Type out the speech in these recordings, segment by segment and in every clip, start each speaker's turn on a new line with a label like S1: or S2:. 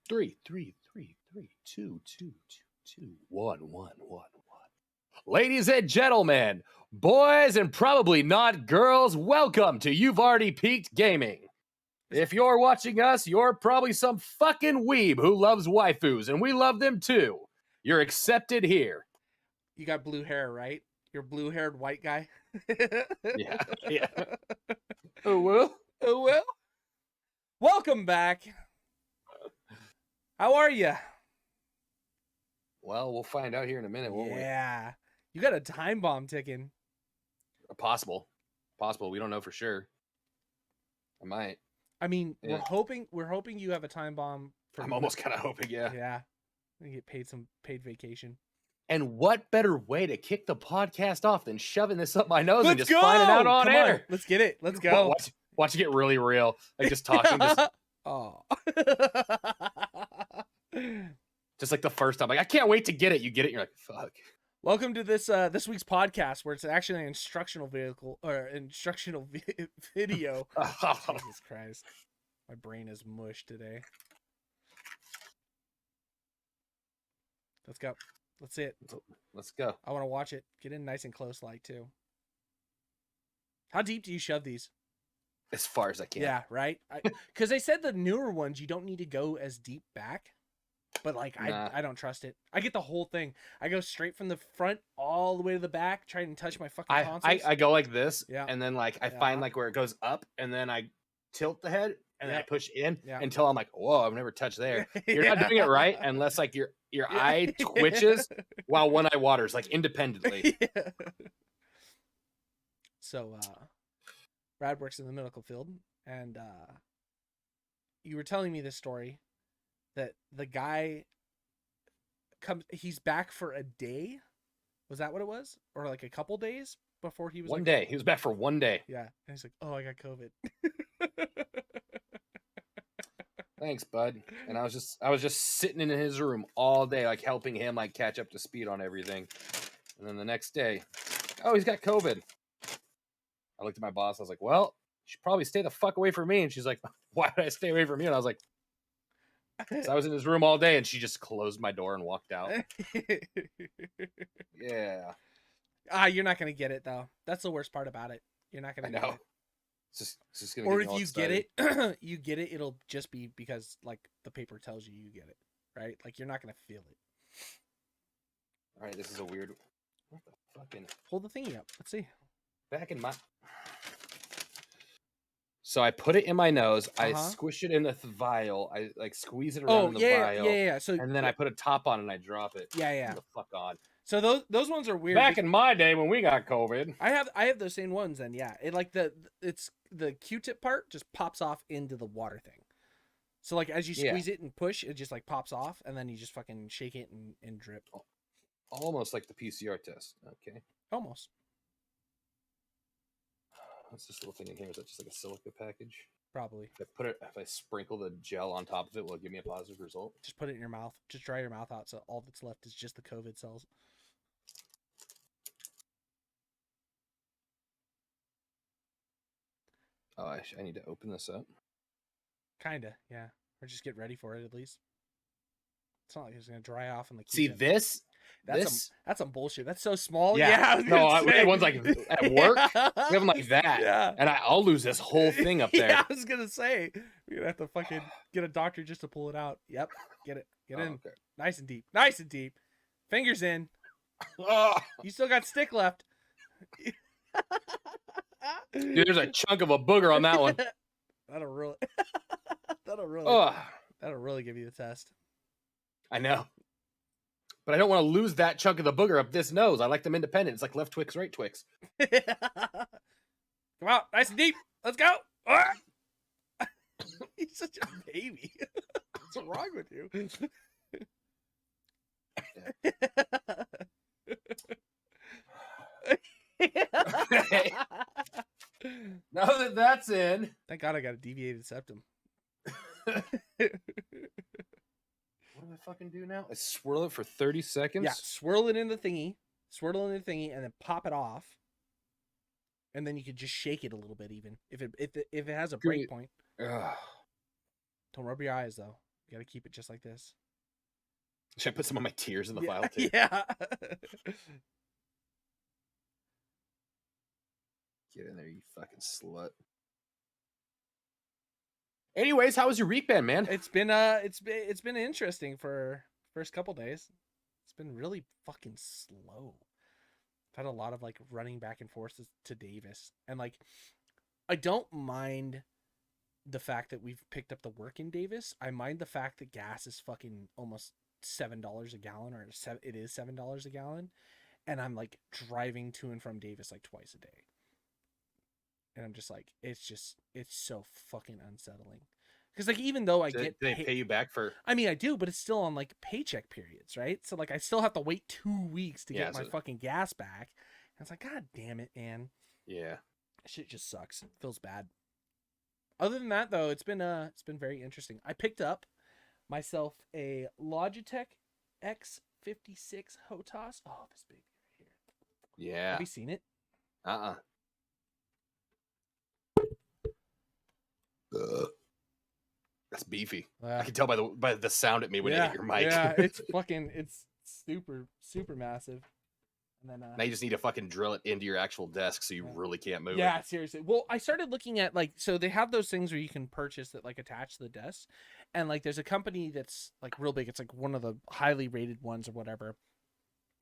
S1: Three, three, three, three, two, two, two, two, one, one, one, one. Ladies and gentlemen, boys and probably not girls, welcome to You've Already Peaked Gaming. If you're watching us, you're probably some fucking weeb who loves waifus, and we love them too. You're accepted here.
S2: You got blue hair, right? You're a blue-haired white guy.
S1: Yeah, yeah. Oh, well.
S2: Oh, well. Welcome back. How are you?
S1: Well, we'll find out here in a minute, won't we?
S2: Yeah. You got a time bomb ticking.
S1: Possible. We don't know for sure. I might.
S2: I mean,
S1: Yeah.
S2: we're hoping you have a time bomb.
S1: I'm almost kind of hoping, yeah.
S2: Yeah. You get paid vacation.
S1: And what better way to kick the podcast off than shoving this up my nose and
S2: Let's
S1: just finding out on
S2: Come
S1: air?
S2: on. Let's get it. Let's go.
S1: Watch it get really real. Like just talking.
S2: Oh.
S1: Just like the first time. Like, I can't wait to get it. You get it. You're like, fuck.
S2: Welcome to this week's podcast, where it's actually an instructional video. Jesus Christ. My brain is mush today. Let's go. Let's see it.
S1: Let's go.
S2: I want to watch it. Get in nice and close, like, too. How deep do you shove these?
S1: As far as I can.
S2: Yeah, right? Because they said the newer ones, you don't need to go as deep back. But, like,
S1: Nah.
S2: I don't trust it. I get the whole thing. I go straight from the front all the way to the back, trying to touch my fucking tonsils.
S1: I go like this,
S2: Yeah.
S1: and then, like, I find, like, where it goes up, and then I tilt the head, and then I push in until I'm like, whoa, I've never touched there. You're not doing it right unless, like, your eye twitches while one eye waters, like, independently.
S2: Yeah. So, Brad works in the medical field, and you were telling me this story that the guy he's back for a day. Was that what it was? Or like a couple days before he was
S1: one day. He was back for 1 day.
S2: Yeah. And he's like, oh, I got COVID.
S1: Thanks, bud. And I was just sitting in his room all day, like helping him like catch up to speed on everything. And then the next day, oh, he's got COVID. I looked at my boss. I was like, well, you should probably stay the fuck away from me. And she's like, why would I stay away from you? And I was like, so I was in his room all day, and she just closed my door and walked out. Yeah.
S2: You're not gonna get it though. That's the worst part about it. You're not gonna get it.
S1: It's just gonna
S2: or
S1: get
S2: if you
S1: excited.
S2: get it, you get it. It'll just be because like the paper tells you get it, right? Like you're not gonna feel it.
S1: All right, this is a weird. What the fucking?
S2: Hold the thingy up. Let's see.
S1: Back in my. So I put it in my nose. I squish it in the vial. I like squeeze it around the vial.
S2: Yeah. So
S1: and then I put a top on and I drop it.
S2: Yeah.
S1: The fuck on.
S2: So those ones are weird.
S1: Back in my day when we got COVID,
S2: I have those same ones. And yeah, it like it's the Q-tip part just pops off into the water thing. So like as you squeeze it and push, it just like pops off, and then you just fucking shake it and drip.
S1: Almost like the PCR test. Okay.
S2: Almost.
S1: What's this little thing in here? Is that just like a silica package?
S2: Probably.
S1: If I sprinkle the gel on top of it, will it give me a positive result?
S2: Just put it in your mouth. Just dry your mouth out, so all that's left is just the COVID cells.
S1: Oh, I need to open this up.
S2: Kinda, yeah. Or just get ready for it at least. It's not like it's gonna dry off in the
S1: See this?
S2: That's some bullshit. That's so small.
S1: Yeah. We had ones like at work. We have them like that.
S2: Yeah.
S1: And I'll lose this whole thing up there.
S2: Yeah, I was gonna say we're gonna have to fucking get a doctor just to pull it out. Yep. Get it. Get in.
S1: Okay.
S2: Nice and deep. Nice and deep. Fingers in. You still got stick left.
S1: Dude, there's a chunk of a booger on that one.
S2: That'll really give you the test.
S1: I know. But I don't want to lose that chunk of the booger up this nose. I like them independent. It's like left Twix, right Twix.
S2: Come out, nice and deep. Let's go. He's such a baby. What's wrong with you?
S1: Now that that's in.
S2: Thank God I got a deviated septum.
S1: What do I fucking do now? I swirl it for 30 seconds?
S2: Yeah, swirl it in the thingy, and then pop it off. And then you could just shake it a little bit even. If it has a break point.
S1: Ugh.
S2: Don't rub your eyes, though. You gotta keep it just like this.
S1: Should I put some of my tears in the
S2: Yeah,
S1: file too?
S2: yeah.
S1: Get in there, you fucking slut. Anyways, how was your week been, man?
S2: It's been interesting for first couple days. It's been really fucking slow. I've had a lot of like running back and forth to Davis, and like I don't mind the fact that we've picked up the work in Davis. I mind the fact that gas is fucking almost $7 a gallon, or it is $7 a gallon, and I'm like driving to and from Davis like twice a day, and I'm just like, it's so fucking unsettling. Because like even though I
S1: Do they pay you back for?
S2: I mean I do, but it's still on like paycheck periods, right? So like I still have to wait 2 weeks to get my fucking gas back, and it's like, god damn it, man.
S1: Yeah,
S2: Shit just sucks. It feels bad. Other than that, though, it's been very interesting. I picked up myself a Logitech X56 HOTAS. Oh, this baby right here.
S1: yeah.
S2: Have you seen it?
S1: That's beefy. I can tell by the sound it made when it hit your mic.
S2: Yeah, it's super massive. And then
S1: now you just need to fucking drill it into your actual desk so you really can't move it.
S2: Yeah, seriously. Well, I started looking at like, so they have those things where you can purchase that like attach to the desk, and like there's a company that's like real big. It's like one of the highly rated ones or whatever.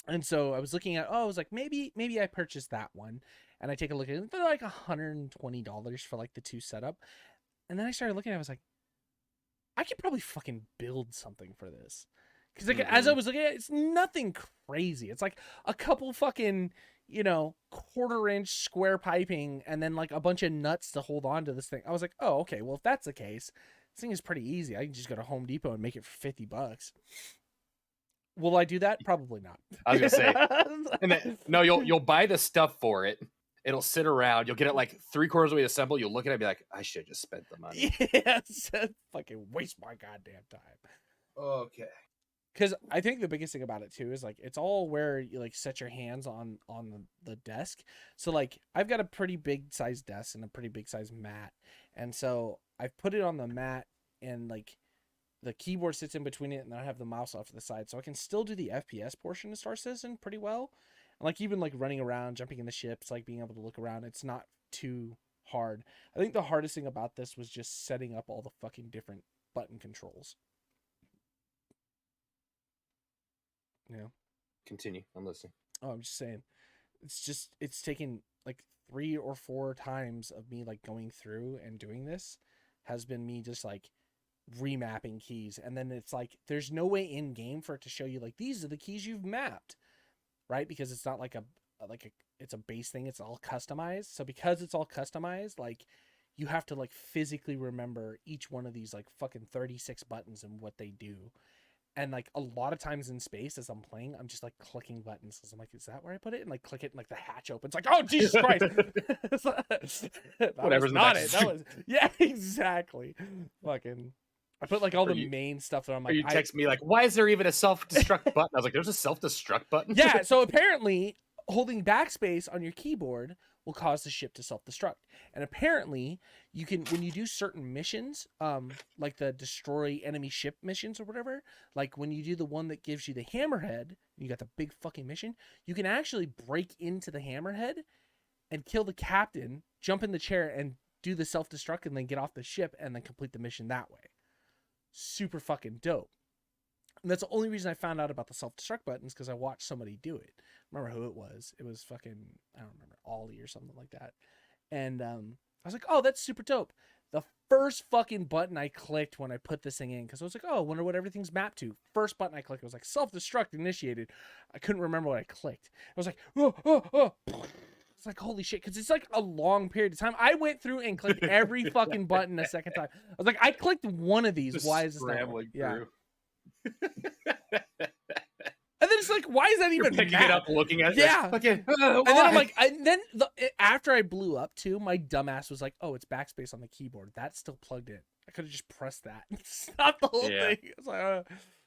S2: And so I was looking at, I was like, maybe I purchased that one, and I take a look at it. They're like $120 for like the 2 setup, and then I started looking at it, I was like, I could probably fucking build something for this. Because like as I was looking at it, it's nothing crazy. It's like a couple fucking, 1/4-inch square piping and then like a bunch of nuts to hold on to this thing. I was like, oh, okay, well if that's the case, this thing is pretty easy. I can just go to Home Depot and make it for $50. Will I do that? Probably not.
S1: I was gonna say, and then, no, you'll buy the stuff for it. It'll sit around. You'll get it like 3/4 of the way assembled. You'll look at it and be like, I should have just spent the money.
S2: Yes, fucking waste my goddamn time.
S1: Okay.
S2: Because I think the biggest thing about it too is like it's all where you like set your hands on the desk. So like I've got a pretty big size desk and a pretty big size mat, and so I've put it on the mat, and like the keyboard sits in between it, and then I have the mouse off to the side, so I can still do the FPS portion of Star Citizen pretty well. And like even like running around, jumping in the ships, like being able to look around, it's not too hard. I think the hardest thing about this was just setting up all the fucking different button controls. Yeah.
S1: Continue. I'm listening.
S2: Oh, I'm just saying, it's taken like 3 or 4 times of me like going through and doing this has been me just like remapping keys, and then it's like there's no way in game for it to show you like these are the keys you've mapped, right? Because it's not like it's a base thing, it's all customized. So because it's all customized, like you have to like physically remember each one of these like fucking 36 buttons and what they do. And like a lot of times in space as I'm playing, I'm just like clicking buttons. So I'm like, is that where I put it? And like click it, and like the hatch opens. Like, oh Jesus Christ!
S1: Whatever's
S2: not it. That was exactly. Fucking. I put like all the main stuff that I'm like.
S1: Or you text me like, why is there even a self-destruct button? I was like, there's a self-destruct button.
S2: Yeah. So apparently, holding backspace on your keyboard will cause the ship to self-destruct. And apparently you can, when you do certain missions, like the destroy enemy ship missions or whatever, like when you do the one that gives you the hammerhead, you got the big fucking mission, you can actually break into the hammerhead and kill the captain, jump in the chair and do the self-destruct and then get off the ship and then complete the mission that way. Super fucking dope. And that's the only reason I found out about the self-destruct buttons, because I watched somebody do it. I remember who it was. It was fucking, I don't remember, Ollie or something like that. And I was like, oh, that's super dope. The first fucking button I clicked when I put this thing in, because I was like, oh, I wonder what everything's mapped to. First button I clicked, it was like self-destruct initiated. I couldn't remember what I clicked. I was like, oh. It's like, holy shit, because it's like a long period of time. I went through and clicked every fucking button a second time. I was like, I clicked one of these.
S1: Just
S2: why is this not
S1: scrambling through?
S2: And then it's like, why is that even
S1: picking it up, looking at it?
S2: Yeah.
S1: Like, okay.
S2: And then I'm like, after I blew up too, my dumbass was like, oh, it's backspace on the keyboard. That's still plugged in. I could have just pressed that. Stop the whole thing. It's like,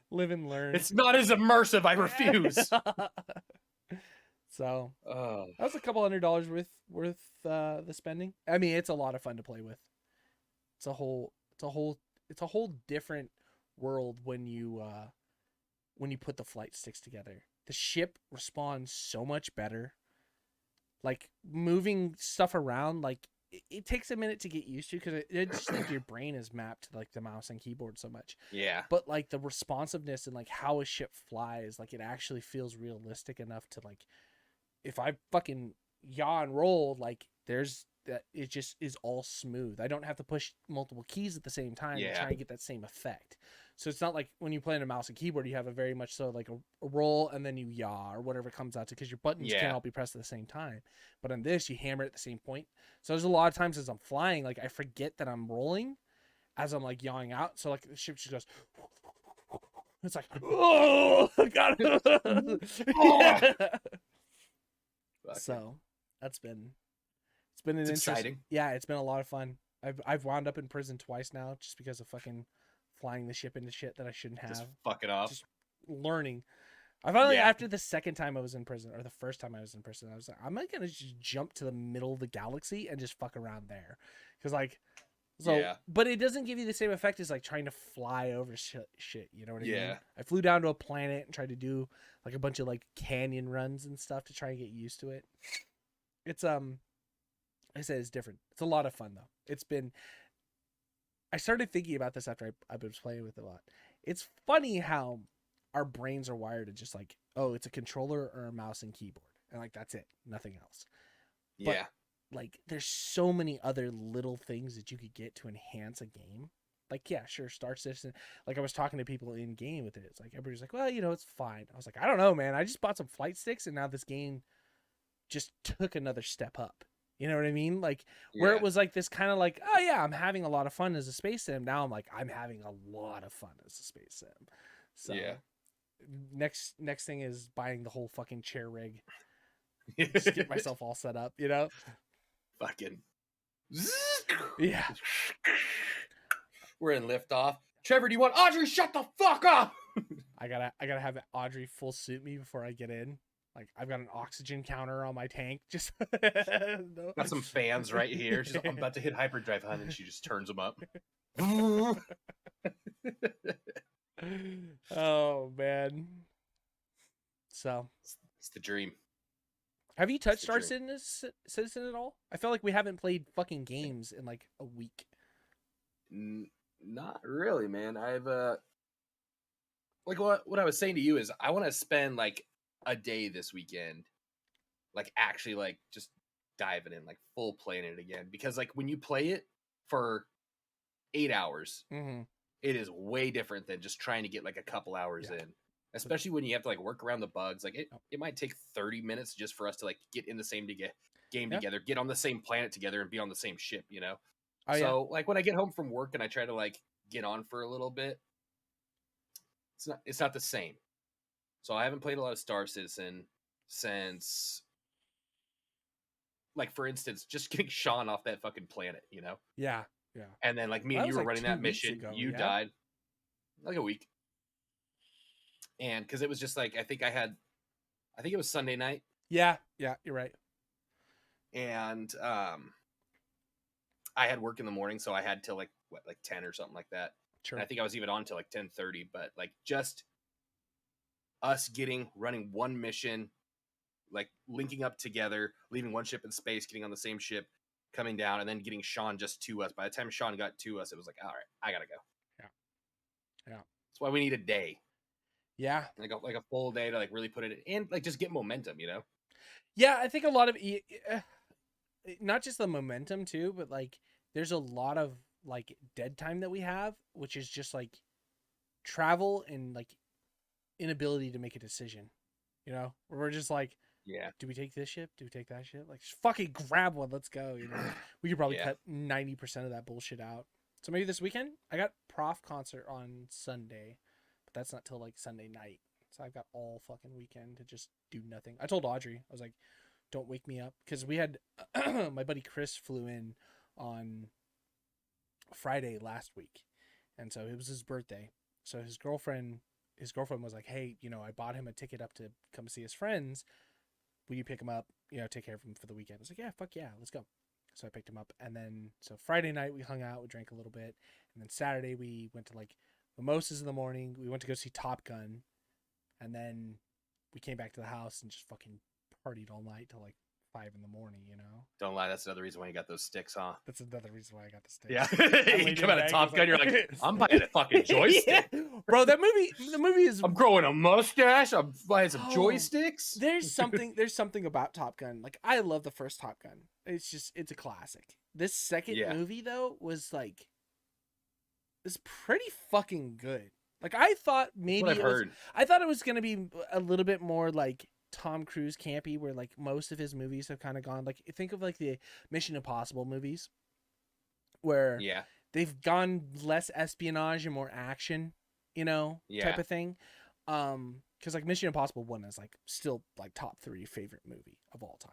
S2: live and learn.
S1: It's not as immersive. I refuse.
S2: So that was a couple $100 worth the spending. I mean, it's a lot of fun to play with. It's a whole different world when you put the flight sticks together. The ship responds so much better. Like moving stuff around, like it takes a minute to get used to because it's just like your brain is mapped to like the mouse and keyboard so much.
S1: Yeah.
S2: But like the responsiveness and like how a ship flies, like it actually feels realistic enough to like if I fucking yaw and roll, like there's that it just is all smooth. I don't have to push multiple keys at the same time to
S1: Yeah.
S2: try and get that same effect. So it's not like when you play on a mouse and keyboard, you have a very much so like a roll and then you yaw or whatever comes out to because your buttons can't all be pressed at the same time. But on this, you hammer it at the same point. So there's a lot of times as I'm flying, like I forget that I'm rolling as I'm like yawing out. So like the ship just goes. It's like, oh, got it. Yeah. So that's been an
S1: exciting.
S2: Yeah, it's been a lot of fun. I've wound up in prison twice now just because of fucking flying the ship into shit that I shouldn't have.
S1: Just fuck it off.
S2: Just learning. I finally after the second time I was in prison, or the first time I was in prison, I was like, I'm not gonna just jump to the middle of the galaxy and just fuck around there, because like, but it doesn't give you the same effect as like trying to fly over shit. You know what I mean? I flew down to a planet and tried to do like a bunch of like canyon runs and stuff to try and get used to it. It's I said it's different. It's a lot of fun though. It's been. I started thinking about this after I've been playing with it a lot. It's funny how our brains are wired to just like, oh, it's a controller or a mouse and keyboard, and like that's it, nothing else.
S1: Yeah.
S2: But, like there's so many other little things that you could get to enhance a game. Like, yeah, sure, Star Citizen. Like I was talking to people in game with it. It's like everybody's like, well, you know, it's fine. I was like, I don't know, man. I just bought some flight sticks, and now this game just took another step up. You know what I mean? Like where it was like this kind of like, oh yeah, I'm having a lot of fun as a space sim. Now I'm like, I'm having a lot of fun as a space sim. So next thing is buying the whole fucking chair rig. Just get myself all set up, you know?
S1: Fucking.
S2: Yeah.
S1: We're in liftoff. Trevor, do you want Audrey? Shut the fuck up.
S2: I gotta have Audrey full suit me before I get in. Like I've got an oxygen counter on my tank. Just
S1: no. Got some fans right here. She's like, I'm about to hit hyperdrive, hun, and she just turns them up.
S2: Oh man. So
S1: it's the dream.
S2: Have you touched Star Citizen at all? I feel like we haven't played fucking games in like a week.
S1: Not really, man. I've like what I was saying to you is I want to spend like a day this weekend, like actually like just diving in, like full playing it again, because like when you play it for 8 hours, it is way different than just trying to get like a couple hours in, especially when you have to like work around the bugs. Like it might take 30 minutes just for us to like get in the same game together, get on the same planet together, and be on the same ship, you know? Like when I get home from work and I try to like get on for a little bit, it's not the same. So I haven't played a lot of Star Citizen since, like, for instance, just getting Sean off that fucking planet, you know?
S2: Yeah.
S1: And then, like, me and you were running that mission. You died. Like a week. And because it was just like, I think it was Sunday night.
S2: Yeah, you're right.
S1: And I had work in the morning, so I had till like 10 or something like that.
S2: Sure.
S1: And I think I was even on till like 10:30, but like just us running one mission, like linking up together, leaving one ship in space, getting on the same ship, coming down, and then getting Sean just to us. By the time Sean got to us, it was like, all right, I gotta go.
S2: Yeah.
S1: That's why we need a day.
S2: Yeah.
S1: Like a full day to like really put it in, like just get momentum, you know?
S2: Yeah, I think a lot of not just the momentum too, but like there's a lot of like dead time that we have, which is just like travel and like inability to make a decision, you know, where we're just like, do we take this ship, do we take that ship, like just fucking grab one, let's go, you know? We could probably cut 90% of that bullshit out. So maybe this weekend. I got Prof concert on Sunday, but that's not till like Sunday night, so I've got all fucking weekend to just do nothing. I told Audrey, I was like, don't wake me up, because we had my buddy Chris flew in on Friday last week, and so it was his birthday. So his girlfriend was like, hey, you know, I bought him a ticket up to come see his friends. Will you pick him up, you know, take care of him for the weekend? I was like, yeah, fuck yeah, let's go. So I picked him up, and then so Friday night we hung out, we drank a little bit, and then Saturday we went to like mimosas in the morning. We went to go see Top Gun, and then we came back to the house and just fucking partied all night till like 5 in the morning. You know.
S1: Don't lie, that's another reason why you got those sticks, huh?
S2: That's another reason why I got the stick.
S1: Yeah. You come out of Top Gun, you're like, I'm buying a fucking joystick.
S2: Yeah. Bro, the movie is.
S1: I'm growing a mustache. I'm buying some joysticks.
S2: There's something about Top Gun. Like, I love the first Top Gun. It's a classic. This second movie though was like, it's pretty fucking good. Like, I thought maybe I thought it was gonna be a little bit more like Tom Cruise campy, where like most of his movies have kind of gone. Like, think of like the Mission Impossible movies, where they've gone less espionage and more action, you know, type of thing. Because like Mission Impossible 1 is like still like top 3 favorite movie of all time,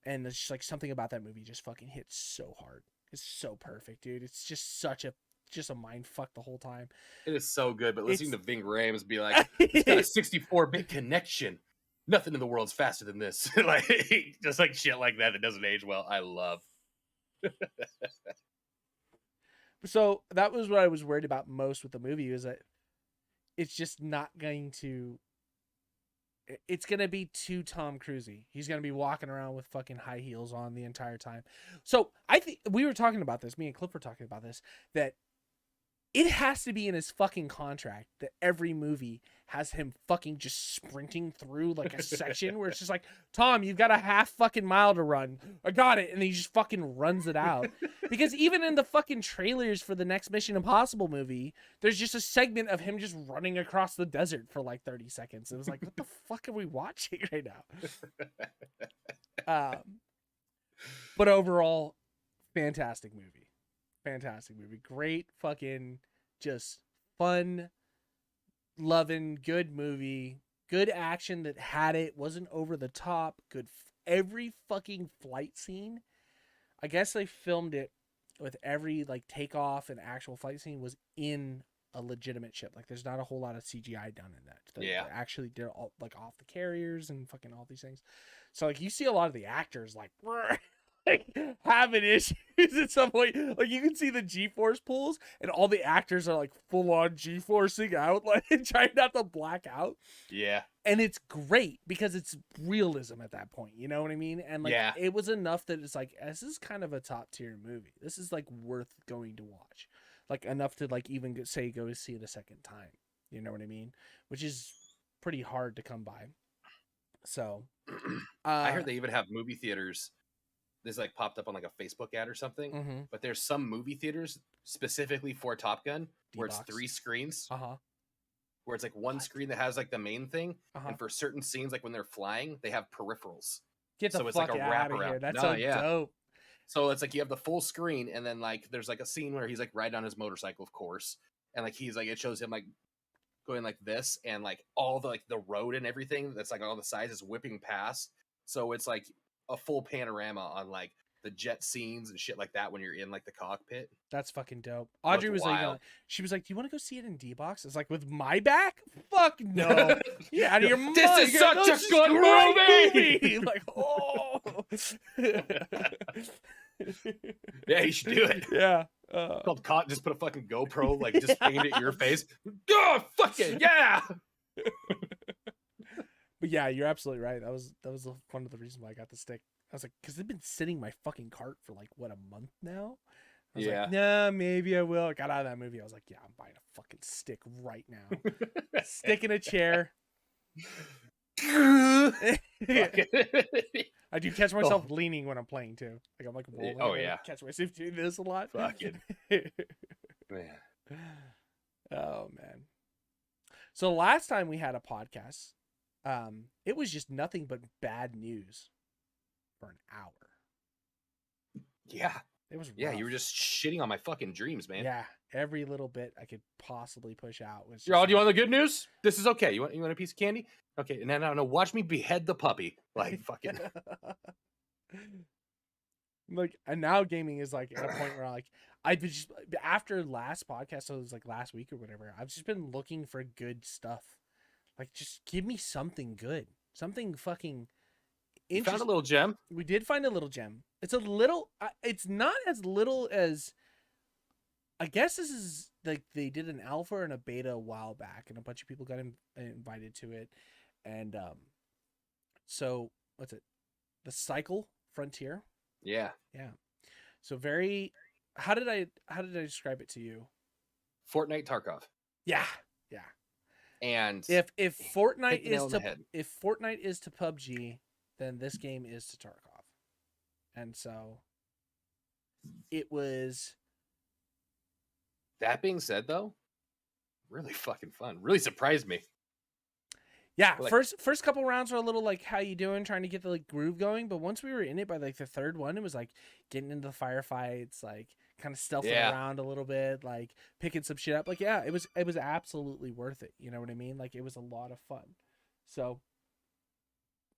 S2: and it's just like something about that movie just fucking hits so hard. It's so perfect, dude. It's just such a mind fuck the whole time.
S1: It is so good, but listening to Ving Rhames be like, it's got a 64-bit connection. Nothing in the world's faster than this. Like, just like shit like that doesn't age well. I love.
S2: So that was what I was worried about most with the movie, is that it's just not going to. It's gonna be too Tom Cruisey. He's gonna be walking around with fucking high heels on the entire time. So I think we were talking about this. Me and Cliff were talking about this. That it has to be in his fucking contract that every movie has him fucking just sprinting through like a section where it's just like, Tom, you've got a half fucking mile to run. I got it. And then he just fucking runs it out. Because even in the fucking trailers for the next Mission Impossible movie, there's just a segment of him just running across the desert for like 30 seconds. It was like, what the fuck are we watching right now? But overall, fantastic movie. Fantastic movie. Great fucking just fun, loving, good movie. Good action that had it. Wasn't over the top. Good. Every fucking flight scene. I guess they filmed it with every like takeoff and actual flight scene was in a legitimate ship. Like, there's not a whole lot of CGI done in that. They actually did all like off the carriers and fucking all these things. So like you see a lot of the actors like having issues at some point. Like, you can see the G-force pulls and all the actors are like full on G-forcing out, like trying not to black out.
S1: Yeah.
S2: And it's great because it's realism at that point, you know what I mean? And like it was enough that it's like, this is kind of a top tier movie. This is like worth going to watch. Like, enough to like even say go see it a second time. You know what I mean? Which is pretty hard to come by. So
S1: I heard they even have movie theaters. This like popped up on like a Facebook ad or something, but there's some movie theaters specifically for Top Gun where it's 3 screens, where it's like one screen that has like the main thing, and for certain scenes, like when they're flying, they have peripherals.
S2: Get the fuck out of here! That's so dope.
S1: So it's like you have the full screen, and then like there's like a scene where he's like riding on his motorcycle, of course, and like he's like, it shows him like going like this, and like all the like the road and everything that's like all the sides is whipping past. So it's like a full panorama on like the jet scenes and shit like that when you're in like the cockpit.
S2: That's fucking dope. Audrey was like, she was like, "Do you want to go see it in D-Box?" It's like, with my back? Fuck no. Yeah, out of your mind.
S1: This is such a good movie.
S2: Like, oh.
S1: Yeah, you should do it.
S2: Yeah.
S1: Called Caught. Just put a fucking GoPro, like just aimed at your face. Oh, fuck it, yeah.
S2: But yeah, you're absolutely right. That was one of the reasons why I got the stick. I was like, because they've been sitting in my fucking cart for like what, a month now. I was like, nah, maybe I will. I got out of that movie. I was like, yeah, I'm buying a fucking stick right now. Stick in a chair. I do catch myself leaning when I'm playing too. Like, I'm like rolling.
S1: Oh yeah.
S2: Catch myself doing this a lot.
S1: Fucking man.
S2: Oh man. So last time we had a podcast, it was just nothing but bad news for an hour.
S1: Yeah.
S2: It was rough.
S1: Yeah, you were just shitting on my fucking dreams, man.
S2: Yeah, every little bit I could possibly push out was.
S1: Do you want the good news? This is okay. You want a piece of candy? Okay, and then no, watch me behead the puppy. Like fucking.
S2: Like, and now gaming is like at a point where like I've been just, after last podcast, so it was like last week or whatever, I've just been looking for good stuff. Like, just give me something good, something fucking.
S1: You found a little gem.
S2: We did find a little gem. It's a little. It's not as little as. I guess this is like they did an alpha and a beta a while back, and a bunch of people got invited to it, and so what's it? The Cycle Frontier.
S1: Yeah.
S2: Yeah. So very. How did I describe it to you?
S1: Fortnite Tarkov.
S2: Yeah. Yeah.
S1: And
S2: If Fortnite
S1: hit the nail
S2: is
S1: on the
S2: to
S1: head.
S2: if Fortnite is to PUBG, then this game is to Tarkov. And so it was.
S1: That being said, though, really fucking fun. Really surprised me.
S2: Yeah,
S1: Like,
S2: first couple rounds were a little like, how you doing, trying to get the like groove going, but once we were in it by like the third one, it was like getting into the firefights, like kind of stealthing
S1: Yeah.
S2: around a little bit, like picking some shit up. Like, yeah, it was absolutely worth it. You know what I mean? Like, it was a lot of fun. So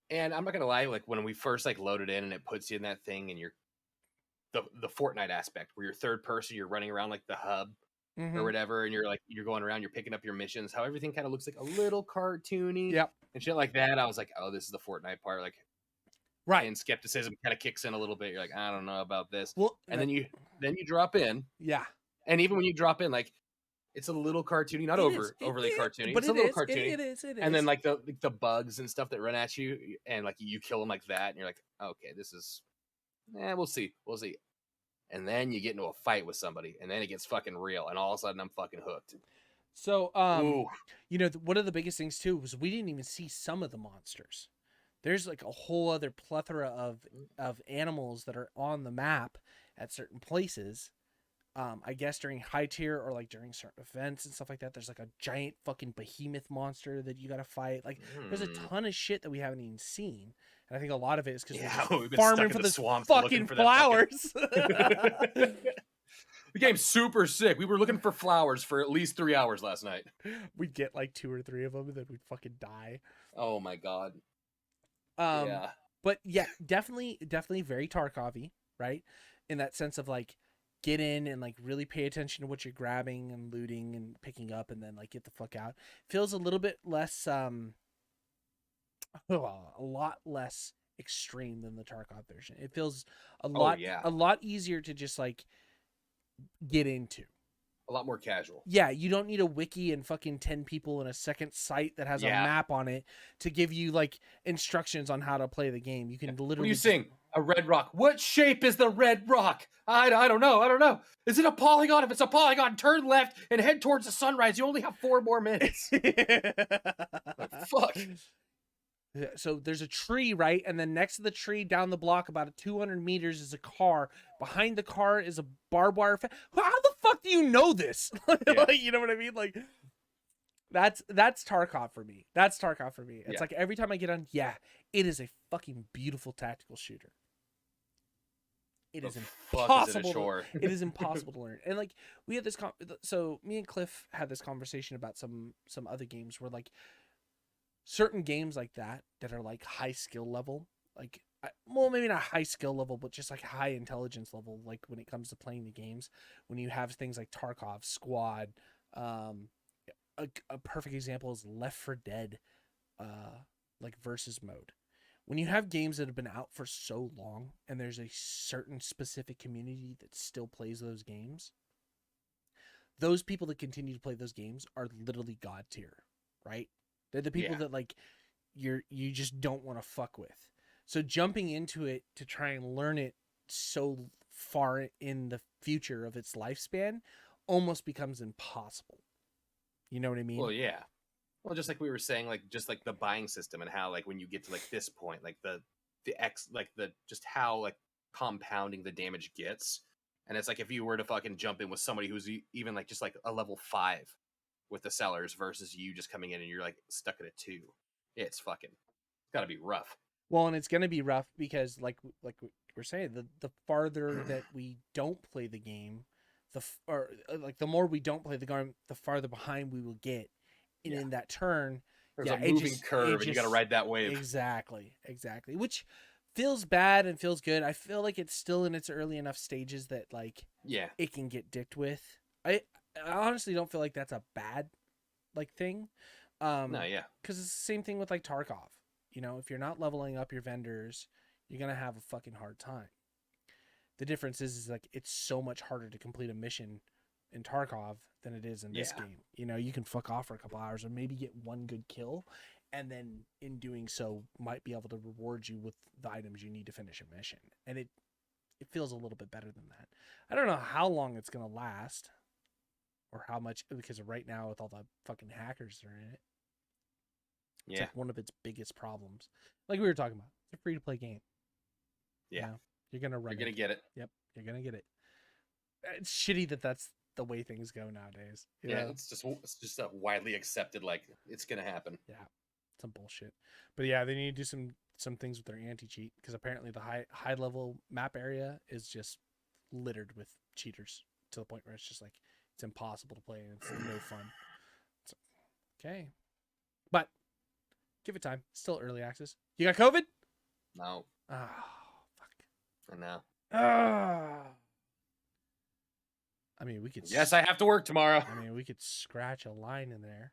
S1: and I'm not gonna lie, like when we first like loaded in and it puts you in that thing, and you're the Fortnite aspect where you're third person, you're running around like the hub or whatever, and you're going around, you're picking up your missions, how everything kind of looks like a little cartoony
S2: Yep.
S1: and shit like that. I was like, oh, this is the Fortnite part. Like,
S2: Right.
S1: and skepticism kind of kicks in a little bit. You're like, I don't know about this.
S2: Well,
S1: And then you drop in,
S2: yeah.
S1: and even when you drop in, like it's a little cartoony, not overly cartoony.
S2: But
S1: it's a little cartoony.
S2: It is.
S1: And then like the bugs and stuff that run at you, and like you kill them like that, and you're like, okay, this is, we'll see. And then you get into a fight with somebody, and then it gets fucking real, and all of a sudden I'm fucking hooked.
S2: So,
S1: Ooh.
S2: you know, one of the biggest things too was we didn't even see some of the monsters. There's like a whole other plethora of animals that are on the map at certain places. I guess during high tier or like during certain events and stuff like that, there's like a giant fucking behemoth monster that you got to fight. Like, there's a ton of shit that we haven't even seen, and I think a lot of it is because we've been farming for the swamp fucking flowers.
S1: The game's super sick. We were looking for flowers for at least 3 hours last night.
S2: We'd get like 2 or 3 of them, and then we'd fucking die.
S1: Oh my god.
S2: Yeah. But yeah, definitely very Tarkov-y, right? In that sense of like, get in and like really pay attention to what you're grabbing and looting and picking up, and then like get the fuck out. Feels a little bit less a lot less extreme than the Tarkov version. It feels a lot easier to just like get into.
S1: A lot more casual.
S2: Yeah, you don't need a wiki and fucking 10 people in a second site that has a map on it to give you like instructions on how to play the game. You can literally.
S1: What do you sing? A red rock. What shape is the red rock? I don't know. Is it a polygon? If it's a polygon, turn left and head towards the sunrise. You only have 4 more minutes. Like, fuck.
S2: So there's a tree, right? And then next to the tree, down the block, about 200 meters, is a car. Behind the car is a barbed wire fence. How the fuck do you know this? Like, you know what I mean? Like, that's Tarkov for me. It's like every time I get on, it is a fucking beautiful tactical shooter. It is impossible. It is impossible to learn. And like, we had this. So me and Cliff had this conversation about some other games where like, certain games like that are like high skill level, like, well, maybe not high skill level, but just like high intelligence level. Like when it comes to playing the games, when you have things like Tarkov, Squad, a perfect example is Left 4 Dead, like versus mode. When you have games that have been out for so long and there's a certain specific community that still plays those games, those people that continue to play those games are literally god tier, right? They're the people that like you just don't want to fuck with. So jumping into it to try and learn it so far in the future of its lifespan almost becomes impossible. You know what I mean?
S1: Well, yeah. Well, just like we were saying, like just like the buying system and how like when you get to like this point, like the just how like compounding the damage gets. And it's like if you were to fucking jump in with somebody who's even like just like a level 5 with the sellers versus you just coming in and you're like stuck at a 2. It's gotta be rough.
S2: Well, and it's gonna be rough because like we're saying, the farther that we don't play the game, the more we don't play the game, the farther behind we will get. And in that turn,
S1: there's a moving curve, and you gotta ride that wave.
S2: Exactly. Which feels bad and feels good. I feel like it's still in its early enough stages that like it can get dicked with. I honestly don't feel like that's a bad like thing.
S1: No,
S2: because it's the same thing with like Tarkov. You know, if you're not leveling up your vendors, you're gonna have a fucking hard time. The difference is like it's so much harder to complete a mission in Tarkov than it is in this game. You know, you can fuck off for a couple hours or maybe get one good kill, and then in doing so might be able to reward you with the items you need to finish a mission. And it feels a little bit better than that. I don't know how long it's going to last or how much, because right now with all the fucking hackers that are in it, it's like one of its biggest problems. Like we were talking about, it's a free-to-play game.
S1: Yeah.
S2: You know, you're going to run
S1: You're going to get it.
S2: Yep, you're going to get it. It's shitty that that's the way things go nowadays. You know?
S1: It's just a widely accepted, like, it's going to happen.
S2: Yeah, some bullshit. But yeah, they need to do some things with their anti-cheat, because apparently the high level map area is just littered with cheaters to the point where it's just like it's impossible to play and it's no fun. So, okay, but give it time. It's still early access. You got COVID?
S1: No.
S2: Oh fuck.
S1: I know.
S2: I mean, we could.
S1: Yes, I have to work tomorrow.
S2: I mean, we could scratch a line in there.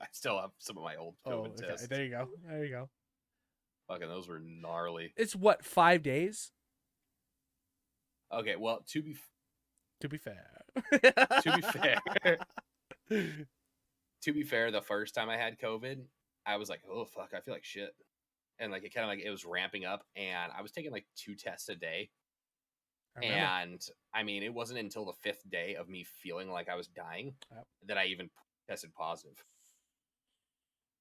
S1: I still have some of my old COVID tests.
S2: There you go. There you go.
S1: Fucking those were gnarly.
S2: It's what, 5 days?
S1: Okay, well, to be
S2: fair.
S1: To be fair, the first time I had COVID, I was like, oh fuck, I feel like shit. And like it kind of like it was ramping up, and I was taking like 2 tests a day. And I mean, it wasn't until the 5th day of me feeling like I was dying that I even tested positive.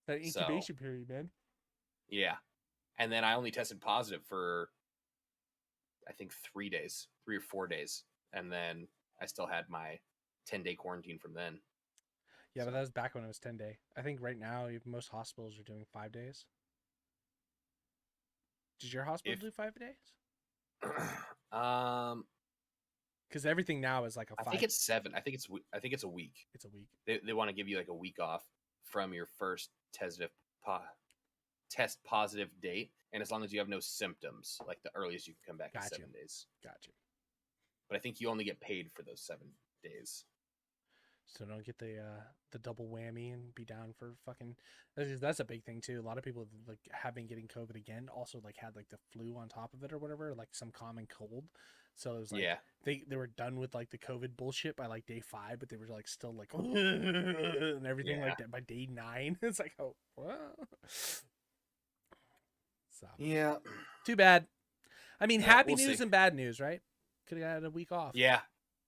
S2: That incubation period, man.
S1: Yeah. And then I only tested positive for, I think, 3 days, 3 or 4 days. And then I still had my 10-day quarantine from then.
S2: Yeah, but that was back when it was 10-day. I think right now, most hospitals are doing 5 days. Did your hospital do 5 days? Because everything now is like a 5.
S1: I think it's 7. I think it's a week.
S2: It's a week.
S1: They want to give you like a week off from your first test positive date, and as long as you have no symptoms, like the earliest you can come back is 7 days.
S2: Gotcha.
S1: But I think you only get paid for those 7 days.
S2: So don't get the double whammy and be down for fucking. That's a big thing too. A lot of people like have been getting COVID again. Also like had like the flu on top of it or whatever, like some common cold. So it was like they were done with like the COVID bullshit by like day 5, but they were like still like and everything like that by day 9. It's like, oh, what? So
S1: yeah,
S2: too bad. I mean, happy news and bad news, right? Could have had a week off.
S1: Yeah.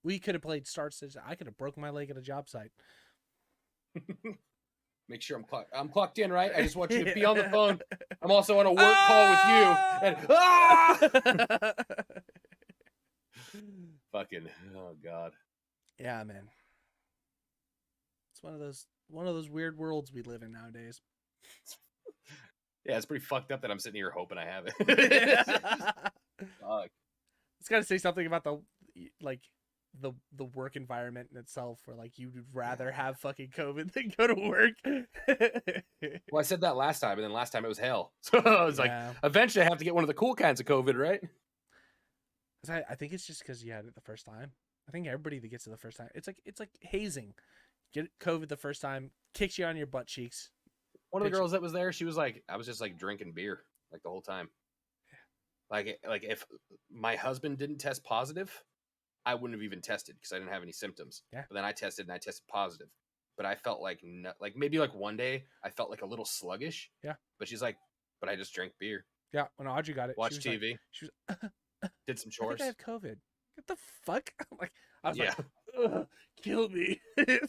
S2: We could have played Star Stitch. I could have broken my leg at a job site.
S1: Make sure I'm clocked in, right? I just want you to be on the phone. I'm also on a work call with you. And fucking, oh god.
S2: Yeah, man. It's one of those weird worlds we live in nowadays.
S1: Yeah, it's pretty fucked up that I'm sitting here hoping I have it. Fuck.
S2: It's got to say something about the work environment in itself, where like you'd rather have fucking COVID than go to work.
S1: Well, I said that last time, and then last time it was hell. So I was like, eventually I have to get one of the cool kinds of COVID, right?
S2: I think it's just because you had it the first time. I think everybody that gets it the first time, it's like hazing. Get COVID the first time, kicks you on your butt cheeks.
S1: One of the girls that was there, she was like, I was just like drinking beer like the whole time. Like if my husband didn't test positive, I wouldn't have even tested because I didn't have any symptoms.
S2: Yeah.
S1: But then I tested and I tested positive. But I felt like maybe like one day I felt like a little sluggish.
S2: Yeah.
S1: But she's like, but I just drank beer.
S2: Yeah. When Audrey got it,
S1: watched TV.
S2: Like, she was
S1: did some chores.
S2: I think I have COVID. What the fuck? I was
S1: like,
S2: kill me.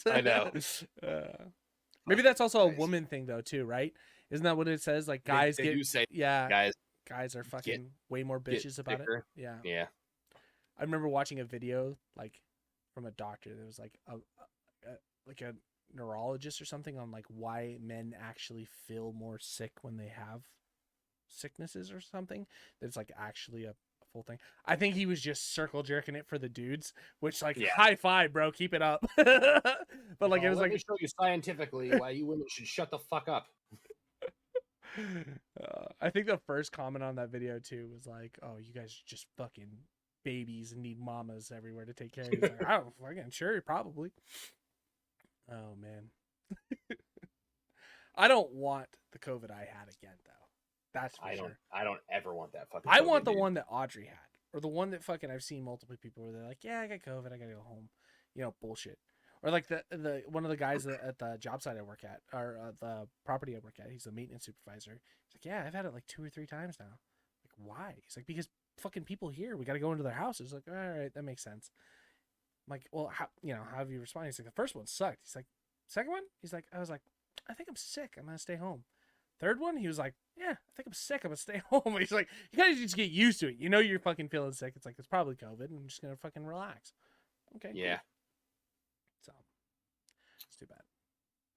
S1: I know.
S2: Maybe that's also a woman thing though too, right? Isn't that what it says? Like guys
S1: they do say, guys
S2: are fucking way more bitches about it. Yeah.
S1: Yeah.
S2: I remember watching a video like from a doctor that was like a neurologist or something on like why men actually feel more sick when they have sicknesses or something. That's like actually a full thing. I think he was just circle jerking it for the dudes, which like high five, bro, keep it up. But like it was
S1: let
S2: like
S1: me show you scientifically why you women should shut the fuck up.
S2: I think the first comment on that video too was like, "Oh, you guys are just fucking babies and need mamas everywhere to take care of you." Like, oh, fucking sure, probably. Oh man, I don't want the COVID I had again though. That's for sure.
S1: I don't ever want that fucking.
S2: I want the one that Audrey had, or the one that fucking I've seen multiple people where they're like, "Yeah, I got COVID, I gotta go home." bullshit. Or like the one of the guys at the job site I work at, or the property I work at, he's the maintenance supervisor. He's like, yeah, I've had it like 2 or 3 times now. Like, why? He's like, because fucking people here, we got to go into their houses. Like, all right, that makes sense. I'm like, well, how have you responded? He's like, the first one sucked. He's like, second one? He's like, I was like, I think I'm sick. I'm gonna stay home. Third one, he was like, yeah, I think I'm sick. I'm gonna stay home. He's like, you gotta just get used to it. You know you're fucking feeling sick. It's like, it's probably COVID, and I'm just gonna fucking relax. Okay.
S1: Yeah.
S2: Cool. So it's too bad.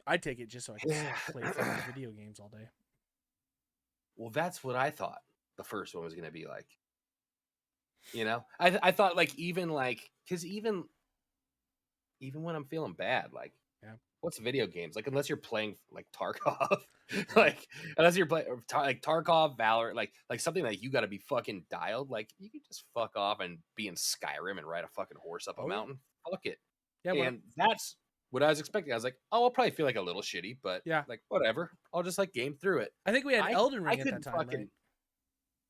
S2: I'd take it just so I could play fucking video games all day.
S1: Well, that's what I thought the first one was gonna be like. I thought like because even when I'm feeling bad, like, what's video games? Like, unless you're playing like Tarkov, like unless you're playing like Tarkov, Valor, like something that you got to be fucking dialed. Like, you could just fuck off and be in Skyrim and ride a fucking horse up a mountain. Fuck it. Yeah, and that's what I was expecting. I was like, oh, I'll probably feel like a little shitty, but like whatever. I'll just like game through it.
S2: I think we had Elden Ring at that time, right?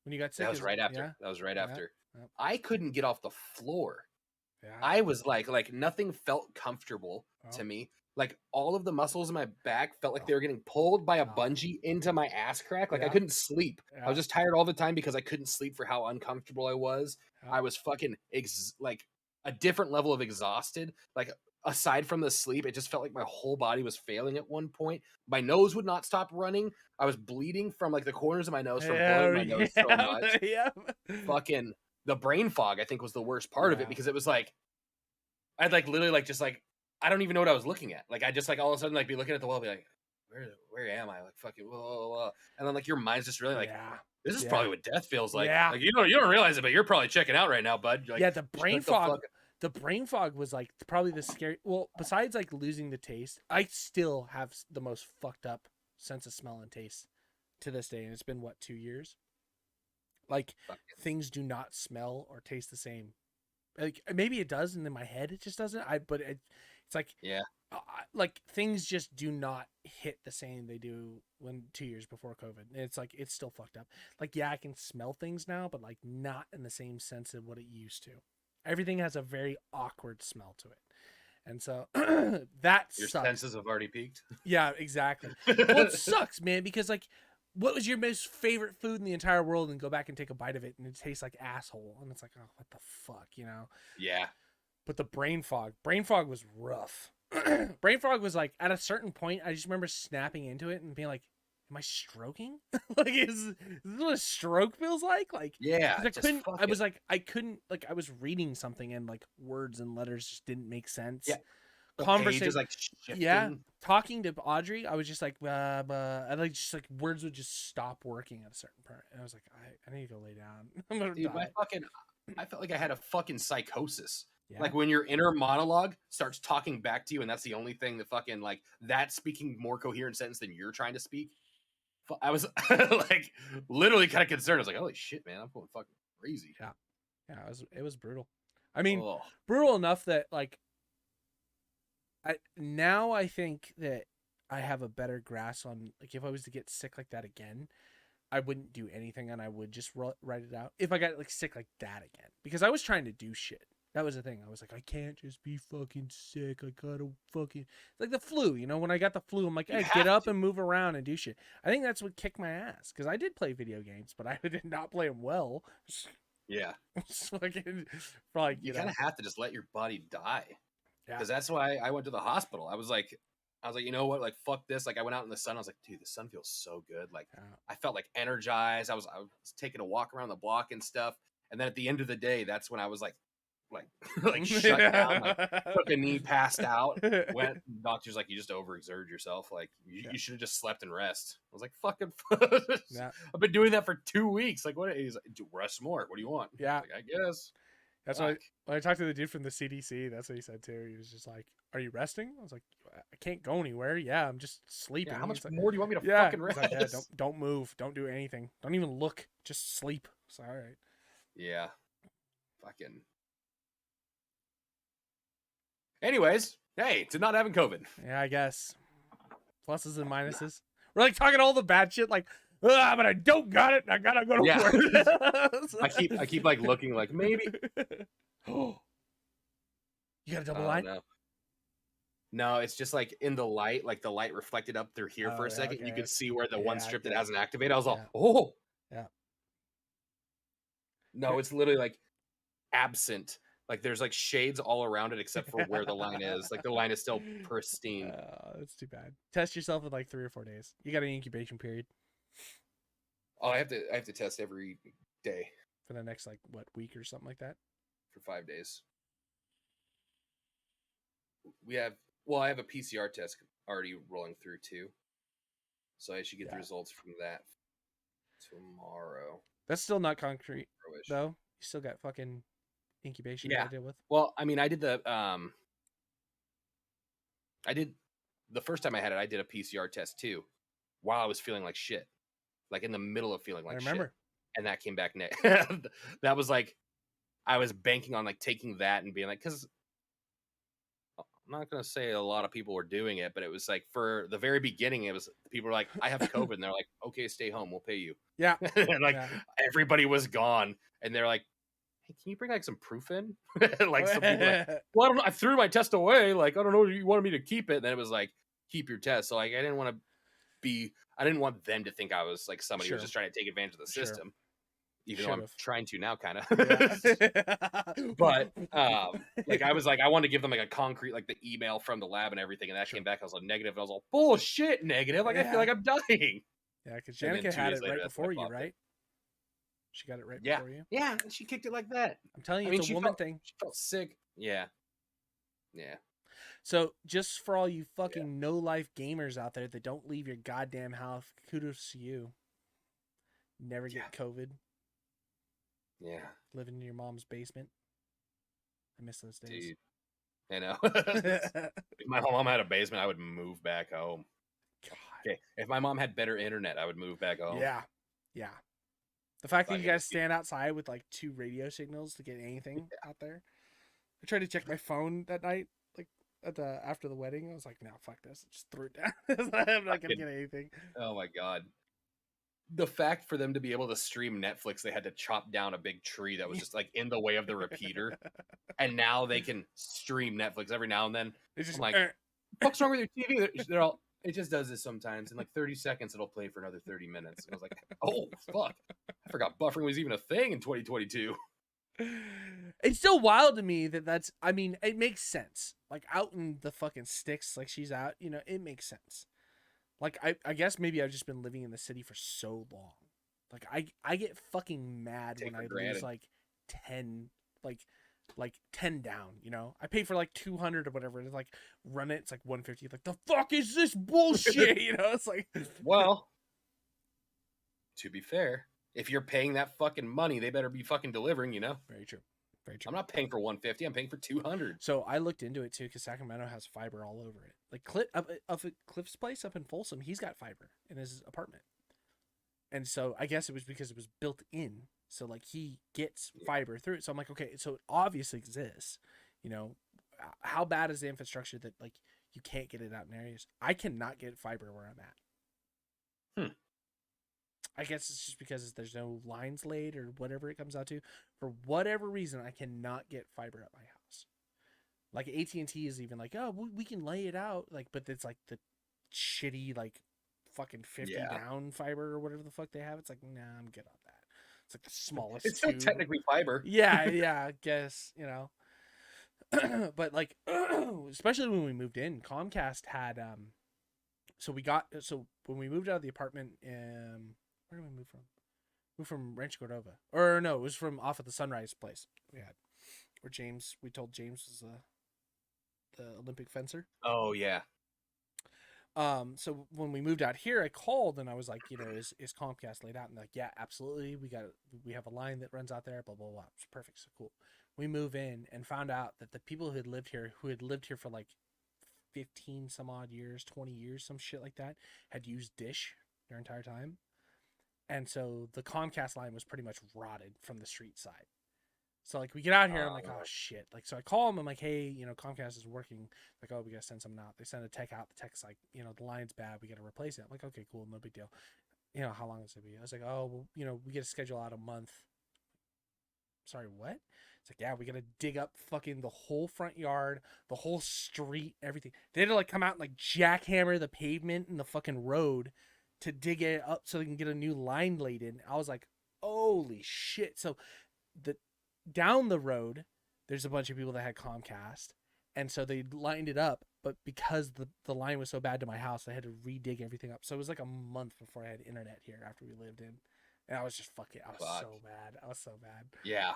S2: When you got sick.
S1: That was right after. That was right after.
S2: Yep.
S1: I couldn't get off the floor.
S2: Yeah.
S1: I was like nothing felt comfortable to me. Like, all of the muscles in my back felt like they were getting pulled by a bungee into my ass crack. Like, I couldn't sleep. I was just tired all the time because I couldn't sleep for how uncomfortable I was. I was fucking like a different level of exhausted. Like, aside from the sleep, it just felt like my whole body was failing at one point. My nose would not stop running. I was bleeding from like the corners of my nose from blowing my nose so much. Fucking the brain fog, I think, was the worst part of it, because it was like I'd like literally like just like I don't even know what I was looking at. Like, I just like all of a sudden like be looking at the wall, be like, where am I? Like, fucking blah, blah, blah. And then like your mind's just really like, this is probably what death feels like. Like, you don't realize it, but you're probably checking out right now, bud. Like,
S2: the brain fog. The brain fog was like probably the scary. Well, besides like losing the taste, I still have the most fucked up sense of smell and taste to this day, and it's been 2 years. Like, things do not smell or taste the same. Like, maybe it does, and in my head it just doesn't. But it's like like things just do not hit the same they do when 2 years before COVID. And it's like it's still fucked up. Like, I can smell things now, but like not in the same sense of what it used to. Everything has a very awkward smell to it. And so that
S1: your
S2: sucks.
S1: senses have already peaked.
S2: Yeah, exactly. Well, it sucks, man, because like, what was your most favorite food in the entire world, and go back and take a bite of it and it tastes like asshole, and it's like, oh, what the fuck,
S1: Yeah.
S2: But the brain fog was rough. Brain fog was like, at a certain point, I just remember snapping into it and being like, am I stroking? Like, is this what a stroke feels like? Like,
S1: yeah,
S2: I couldn't, I was reading something and like words and letters just didn't make sense.
S1: Yeah.
S2: Conversation,
S1: like shifting.
S2: Talking to Audrey, I was just like, and like just like words would just stop working at a certain point, and I was like, I need to go lay down. I'm gonna die.
S1: I felt like I had a fucking psychosis.
S2: Yeah.
S1: Like, when your inner monologue starts talking back to you, and that's the only thing that fucking like that's speaking more coherent sentence than you're trying to speak. I was like literally kind of concerned. I was like, holy shit, man, I'm going fucking crazy.
S2: Yeah, it was brutal. I mean, brutal enough that like I think that I have a better grasp on, like, if I was to get sick like that again, I wouldn't do anything, and I would just write it out if I got like sick like that again, because I was trying to do shit. That was the thing. I was like, I can't just be fucking sick. I gotta fucking... It's like the flu, when I got the flu, I'm like, hey, get up and move around and do shit. I think that's what kicked my ass, because I did play video games, but I did not play them well.
S1: Yeah.
S2: Probably,
S1: you kind of have to just let your body die. Yeah. Because that's why I went to the hospital. I was like, you know what? Like, fuck this. Like, I went out in the sun. I was like, dude, the sun feels so good. Like, I felt like energized. I was taking a walk around the block and stuff. And then at the end of the day, that's when I was like shut down, like took a knee, passed out. Doctor's like, you just overexerted yourself. Like, you should have just slept and rest. I was like, fucking I've been doing that for 2 weeks. Like, what? He's like, rest more. What do you want?
S2: Yeah,
S1: like, I guess.
S2: That's why when I talked to the dude from the CDC, that's what he said too. He was just like, are you resting? I was like, I can't go anywhere. Yeah, I'm just sleeping.
S1: Yeah, how much more do you want me to fucking rest?
S2: Like, don't move. Don't do anything. Don't even look. Just sleep. So, all right.
S1: Yeah. Fucking. Anyways, hey, to not having COVID.
S2: Yeah, I guess. Pluses and minuses. We're like talking all the bad shit, like, but I don't got it. I gotta go to work.
S1: I keep like looking like maybe.
S2: You got a double
S1: Oh
S2: line?
S1: no. No, it's just like in the light, like the light reflected up through here for
S2: Oh
S1: a
S2: yeah,
S1: second. You
S2: okay.
S1: could see where the one
S2: Yeah, I
S1: strip that
S2: get it.
S1: hasn't activated. I was
S2: Yeah,
S1: all, oh
S2: yeah.
S1: no, it's literally like absent. Like there's like shades all around it except for where the line is. Like the line is still pristine.
S2: That's too bad. Test yourself in like 3 or 4 days. You got an incubation period
S1: Oh, I have to test every day
S2: for the next like what week or something like that.
S1: for 5 days. We have I have a PCR test already rolling through too. So I should get the
S2: Yeah,
S1: results from that tomorrow.
S2: that's still not concrete
S1: Tomorrow-ish.
S2: though. You still got fucking incubation you
S1: Yeah.
S2: gotta deal with.
S1: Well, I mean, I did the first time I had it, I did a PCR test too, while I was feeling like shit, like in the middle of feeling
S2: I
S1: like shit,
S2: remember.
S1: and that came back negative. That was like I was banking on like taking that and being like, because I'm not gonna say a lot of people were doing it, but it was like for the very beginning, it was people were like, I have COVID, and they're like, okay, stay home, we'll pay you,
S2: Yeah,
S1: and like
S2: yeah.
S1: everybody was gone, and they're like, hey, can you bring like some proof in? Like some people like, well, I don't know, I threw my test away, like I don't know, you wanted me to keep it, and then it was like, keep your test. So like I didn't want them to think I was like somebody who was
S2: Sure,
S1: just trying to take advantage of the
S2: sure.
S1: system, even though
S2: Should
S1: I'm
S2: have.
S1: trying to now, kind
S2: Yeah.
S1: of. But like I was like, I wanted to give them like a concrete, like the email from the lab and everything, and that
S2: Sure.
S1: came back. I was like negative, and I was like, bullshit, negative. Like I feel
S2: Yeah.
S1: like I'm dying.
S2: Yeah, because
S1: And then
S2: Janica
S1: 2
S2: had
S1: days
S2: it
S1: later,
S2: right
S1: that's when I
S2: before you,
S1: popped it.
S2: right? She got it right
S1: Yeah,
S2: before you.
S1: yeah, and she kicked it like that.
S2: I'm telling
S1: I
S2: you,
S1: mean,
S2: it's a woman thing.
S1: she felt sick. Yeah, yeah,
S2: So just for all you
S1: yeah,
S2: fucking no life gamers out there that don't leave your goddamn house, kudos to you. Never
S1: yeah,
S2: get COVID.
S1: yeah,
S2: Living in your mom's basement. I miss those days.
S1: dude. I know.
S2: God.
S1: If my mom had a basement, I would move back home. Okay, if my mom had better internet, I would move back home.
S2: Yeah. Yeah. The fact
S1: So
S2: that
S1: I
S2: you
S1: can
S2: guys
S1: just be.
S2: stand outside with like 2 radio signals to get anything out there. I tried to check my phone that night, like at the after the wedding. I was like, no, fuck this. I just threw it down. I'm not gonna
S1: Fucking,
S2: get anything.
S1: oh my god. The fact for them to be able to stream Netflix, they had to chop down a big tree that was just like in the way of the repeater, and now they can stream Netflix every now and then.
S2: It's
S1: I'm
S2: just
S1: like, what's wrong with your TV? They're all, it just does this sometimes. In like 30 seconds, it'll play for another 30 minutes. And I was like, oh fuck, I forgot buffering was even a thing in 2022.
S2: It's still wild to me that that's. I mean, it makes sense. Like out in the fucking sticks, like she's out. You know, it makes sense. Like I guess maybe I've just been living in the city for so long. Like I get fucking mad
S1: Take
S2: when
S1: for
S2: I lose
S1: granted.
S2: like 10 like 10 down, you know? I pay for like 200 or whatever and like run it, it's like 150. Like the fuck is this bullshit, you know? It's like
S1: Well, to be fair, if you're paying that fucking money, they better be fucking delivering. You know,
S2: very true. Very true.
S1: I'm not paying for 150. I'm paying for 200.
S2: So I looked into it too because Sacramento has fiber all over it. Like up at Cliff's place up in Folsom, he's got fiber in his apartment. And so I guess it was because it was built in. So like he gets fiber through it. So I'm like, okay, so it obviously exists. You know, how bad is the infrastructure that like you can't get it out in areas? I cannot get fiber where I'm at. I guess it's just because there's no lines laid or whatever it comes out to. For whatever reason, I cannot get fiber at my house. Like AT&T is even like, oh, we can lay it out. Like, but it's like the shitty like fucking 50 down fiber or whatever the fuck they have. It's like, nah, I'm good on that. It's like the smallest.
S1: It's still technically fiber.
S2: Yeah, I guess, you know. But like, especially when we moved in, Comcast had so when we moved out of the apartment, where did we move from? Moved from Rancho Cordova, or no, it was from off of the Sunrise place we had, where we told James was the Olympic fencer.
S1: Oh yeah.
S2: So when we moved out here, I called and I was like, you know, is Comcast laid out? And they're like, yeah, absolutely. We have a line that runs out there, blah, blah, blah. It's perfect. So cool. We move in and found out that the people who had lived here for like 15 some odd years, 20 years, some shit like that, had used Dish their entire time. And so the Comcast line was pretty much rotted from the street side. So like we get out here, I'm like, oh shit. Like, so I call them, I'm like, hey, you know, Comcast is working. Like, oh, we gotta send someone out. They send a tech out. The tech's like, you know, the line's bad. We gotta replace it. I'm like, okay, cool, no big deal. You know, how long is it be? I was like, oh, well, you know, we get to schedule out a month. sorry, what? It's like, yeah, we gotta dig up fucking the whole front yard, the whole street, everything. They had to like come out and like jackhammer the pavement and the fucking road to dig it up so they can get a new line laid in. I was like, holy shit. So the down the road, there's a bunch of people that had Comcast. And so they lined it up, but because the line was so bad to my house, I had to redig everything up. So it was like a month before I had internet here after we lived in. And I was just fucking, I was so mad. I was so mad.
S1: Yeah.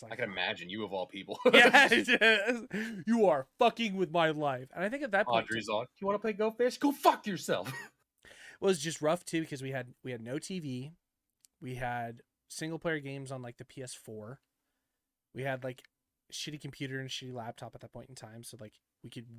S2: Like,
S1: I can imagine you of all people.
S2: Yeah. You are fucking with my life. And I think at that point,
S1: Audrey's on. You want to play Go Fish? Go fuck yourself.
S2: It was just rough too because we had no TV. We had single player games on like the PS4. We had like shitty computer and shitty laptop at that point in time. So like we could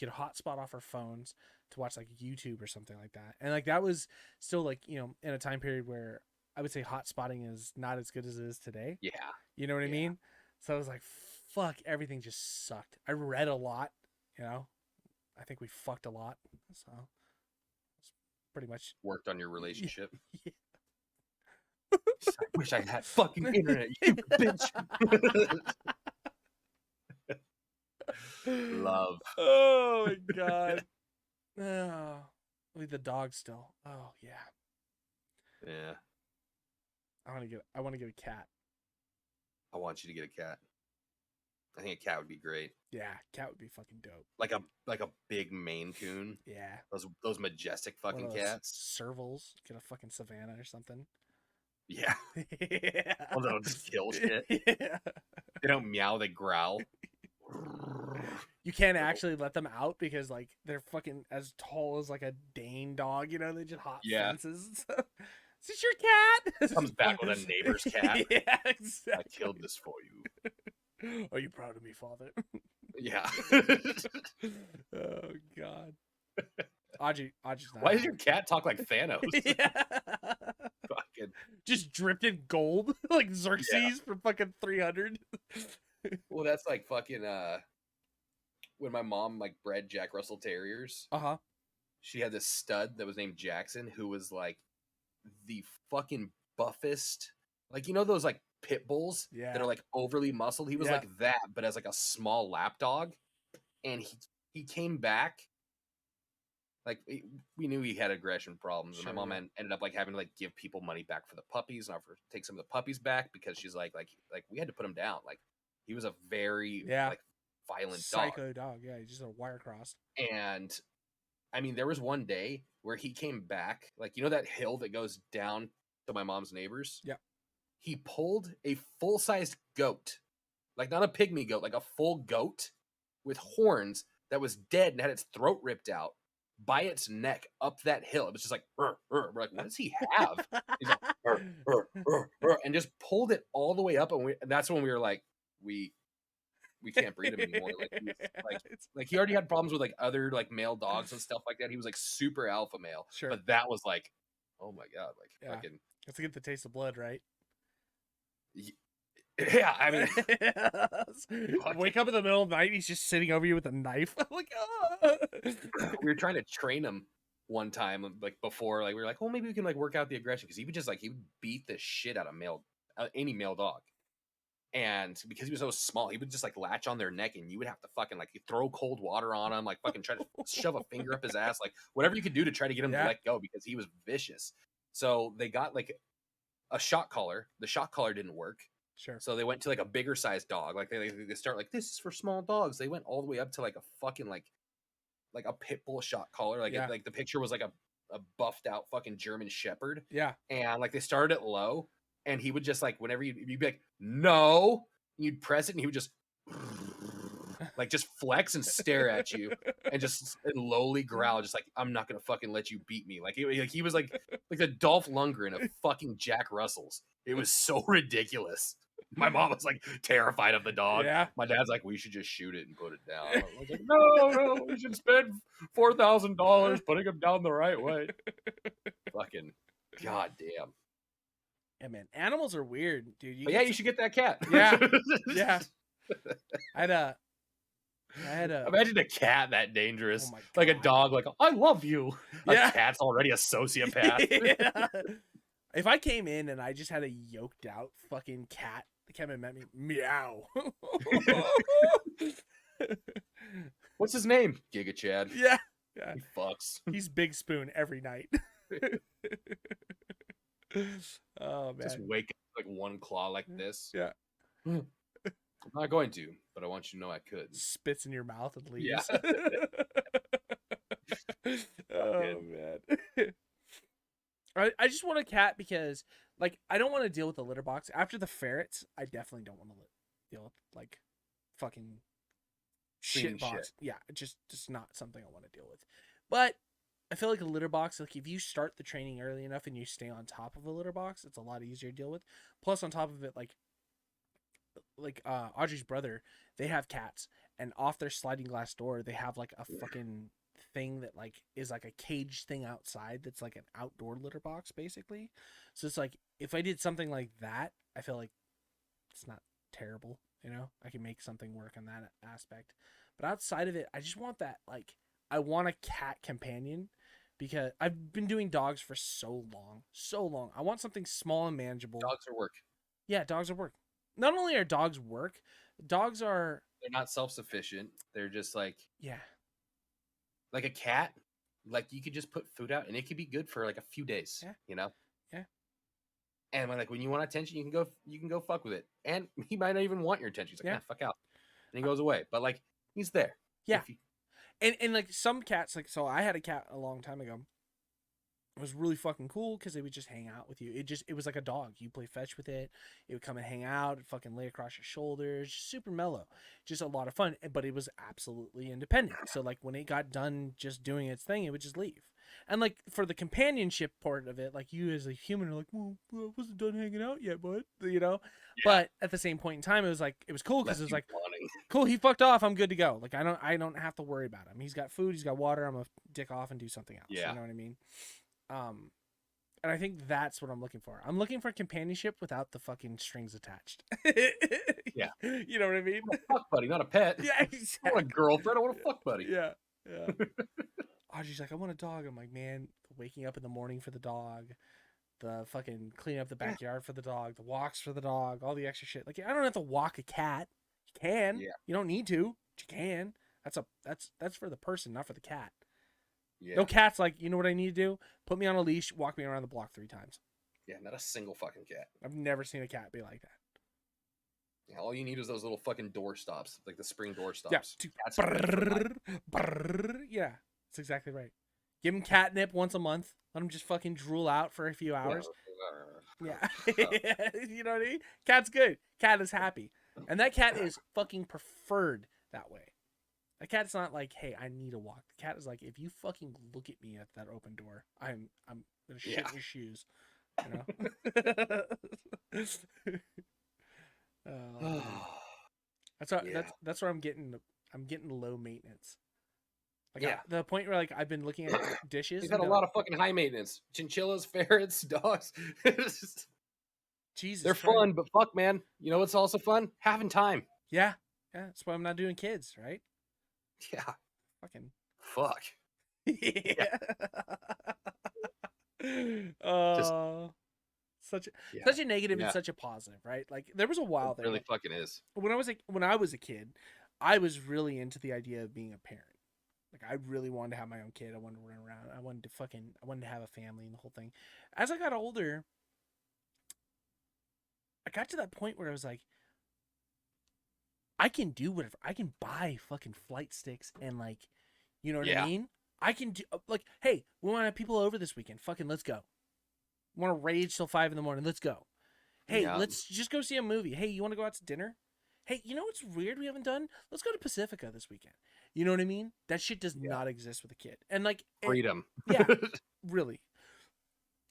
S2: hotspot off our phones to watch like YouTube or something like that. And like that was still like, you know, in a time period where I would say hotspotting is not as good as it is today.
S1: Yeah.
S2: You know what I mean? So I was like, fuck, everything just sucked. I read a lot, you know. I think we fucked a lot. So it's pretty much
S1: worked on your relationship.
S2: Yeah.
S1: I wish I had fucking internet, you bitch. Love.
S2: Oh my god. Oh, leave the dog still. Oh yeah.
S1: Yeah.
S2: I want to get a cat.
S1: I want you to get a cat. I think a cat would be great.
S2: Yeah, cat would be fucking dope.
S1: Like a big Maine Coon.
S2: Yeah.
S1: Those majestic fucking cats.
S2: Servals. Get a fucking Savannah or something.
S1: Yeah.
S2: Yeah.
S1: Well, they don't just kill shit.
S2: Yeah.
S1: They don't meow, they growl.
S2: You can't actually let them out because like they're fucking as tall as like a Dane dog, you know, they just hop fences. Is this your cat?
S1: Comes back with a neighbor's cat.
S2: Yeah, exactly.
S1: I killed this for you.
S2: Are you proud of me, father?
S1: Yeah.
S2: Oh god. Audrey's not.
S1: Why does your cat talk like Thanos?
S2: Yeah.
S1: Fucking
S2: just dripped in gold like Xerxes for fucking 300.
S1: Well, that's like fucking when my mom like bred Jack Russell Terriers.
S2: Uh-huh.
S1: She had this stud that was named Jackson who was like the fucking buffest. Like, you know those like pit bulls that are like overly muscled? He was like that, but as like a small lap dog. And he came back. Like, we knew he had aggression problems, and my mom ended up like having to like give people money back for the puppies and offer to take some of the puppies back because she's like we had to put him down. Like, he was a very like violent
S2: psycho dog. Yeah, he just a wire crossed.
S1: And I mean, there was one day where he came back, like, you know that hill that goes down to my mom's neighbors?
S2: Yeah.
S1: He pulled a full-sized goat, like not a pygmy goat, like a full goat with horns that was dead and had its throat ripped out by its neck up that hill. It was just like, We're like, what does he have? He's like, and just pulled it all the way up. And that's when we were like, we can't breed him anymore. Like he already had problems with like other like male dogs and stuff like that. He was like super alpha male.
S2: Sure.
S1: But that was like, oh my god, like fucking.
S2: Let's get the taste of blood, right?
S1: Yeah, I mean,
S2: wake up in the middle of the night, he's just sitting over you with a knife. I'm like, oh.
S1: We were trying to train him one time, like before, like we were like, oh, maybe we can like work out the aggression because he would beat the shit out of any male dog, and because he was so small, he would just like latch on their neck, and you would have to fucking like throw cold water on him, like fucking try to shove a finger up his ass, like whatever you could do to try to get him to let go because he was vicious. So they got like a shock collar. The shock collar didn't work.
S2: Sure.
S1: So they went to like a bigger sized dog. Like they start like, this is for small dogs. They went all the way up to like a fucking like a pit bull shock collar. Like like the picture was like a buffed out fucking German Shepherd.
S2: Yeah.
S1: And like they started it low, and he would just like whenever you'd be like, no, you'd press it, and he would just like just flex and stare at you and just lowly growl, just like, I'm not gonna fucking let you beat me. Like he was like the Dolph Lundgren of fucking Jack Russells. It was so ridiculous. My mom was like terrified of the dog.
S2: Yeah.
S1: My dad's like, we should just shoot it and put it down. I was like, no, we should spend $4,000 putting him down the right way. Fucking goddamn.
S2: Yeah, man. Animals are weird, dude.
S1: You should get that cat.
S2: Yeah. Yeah. I had a
S1: imagine a cat that dangerous.
S2: Oh
S1: like a dog, like, I love you. A
S2: Yeah.
S1: cat's already a sociopath.
S2: Yeah. If I came in and I just had a yoked out fucking cat that came and met me, meow.
S1: What's his name? Giga Chad.
S2: Yeah. Yeah.
S1: He fucks.
S2: He's Big Spoon every night. Oh man.
S1: Just wake up like one claw like this.
S2: Yeah.
S1: I'm not going to, but I want you to know I could.
S2: Spits in your mouth and leaves.
S1: Yeah.
S2: Oh man. I just want a cat because like I don't want to deal with the litter box. After the ferrets, I definitely don't want to deal with like fucking shit box. Yeah, just not something I want to deal with. But I feel like a litter box, like if you start the training early enough and you stay on top of a litter box, it's a lot easier to deal with. Plus on top of it, like Audrey's brother, they have cats, and off their sliding glass door they have like a fucking thing that like is like a cage thing outside that's like an outdoor litter box basically. So it's like if I did something like that, I feel like it's not terrible, you know? I can make something work on that aspect. But outside of it, I just want that like I want a cat companion because I've been doing dogs for so long. So long. I want something small and manageable.
S1: Dogs are work.
S2: Yeah, dogs are work. Not only are dogs work, dogs are
S1: They're not self-sufficient. They're just like
S2: yeah.
S1: Like a cat, like you could just put food out and it could be good for like a few days.
S2: Yeah.
S1: You know?
S2: Yeah.
S1: And like when you want attention, you can go fuck with it. And he might not even want your attention. He's like,
S2: Yeah.
S1: nah, fuck out. And he goes away. But like he's there.
S2: Yeah. And like some cats, like so I had a cat a long time ago. It was really fucking cool because they would just hang out with you. It was like a dog. You play fetch with it. It would come and hang out and fucking lay across your shoulders. Super mellow. Just a lot of fun. But it was absolutely independent. So like when it got done just doing its thing, it would just leave. And like for the companionship part of it, like you as a human are like, well, I wasn't done hanging out yet, bud. You know? Yeah. But at the same point in time, it was like it was cool because it was like cool, he fucked off, I'm good to go. Like I don't have to worry about him. He's got food, he's got water, I'm gonna dick off and do something else.
S1: Yeah.
S2: You know what I mean? And I think that's what I'm looking for. I'm looking for companionship without the fucking strings attached.
S1: Yeah.
S2: You know what I mean?
S1: I want a fuck buddy, not a pet.
S2: Yeah, exactly.
S1: I want a girlfriend, I want a fuck buddy.
S2: Yeah. Yeah. Audrey's like, I want a dog. I'm like, man, waking up in the morning for the dog, the fucking cleaning up the backyard for the dog, the walks for the dog, all the extra shit. Like, I don't have to walk a cat. You can. Yeah. You don't need to, but you can. That's for the person, not for the cat. Yeah. No cat's like, you know what I need to do? Put me on a leash, walk me around the block 3 times.
S1: Yeah, not a single fucking cat.
S2: I've never seen a cat be like that.
S1: Yeah, all you need is those little fucking door stops, like the spring door stops.
S2: Yeah, yeah, that's exactly right. Give him catnip once a month. Let him just fucking drool out for a few hours. Yeah. You know what I mean? Cat's good. Cat is happy. And that cat is fucking preferred that way. A cat's not like, hey, I need a walk. The cat is like, if you fucking look at me at that open door, I'm gonna shit in your shoes. You know? That's where I'm getting low maintenance. Like the point where like I've been looking at dishes.
S1: He's had a lot of fucking high maintenance. Chinchillas, ferrets, dogs.
S2: Jesus,
S1: they're fun, but fuck, man. You know what's also fun? Having time.
S2: Yeah. That's why I'm not doing kids, right?
S1: Yeah.
S2: Fucking
S1: fuck.
S2: Yeah. Such a negative and such a positive, right? Like there was a while there.
S1: Really fucking is.
S2: When I was a kid, I was really into the idea of being a parent. Like I really wanted to have my own kid. I wanted to run around. I wanted to have a family and the whole thing. As I got older, I got to that point where I was like, I can do whatever. I can buy fucking flight sticks and like, you know what I mean? I can do like, hey, we want to have people over this weekend. Fucking let's go. Want to rage till 5 a.m. Let's go. Hey, let's just go see a movie. Hey, you want to go out to dinner? Hey, you know what's weird we haven't done? Let's go to Pacifica this weekend. You know what I mean? That shit does not exist with a kid. And like
S1: freedom.
S2: Yeah, really.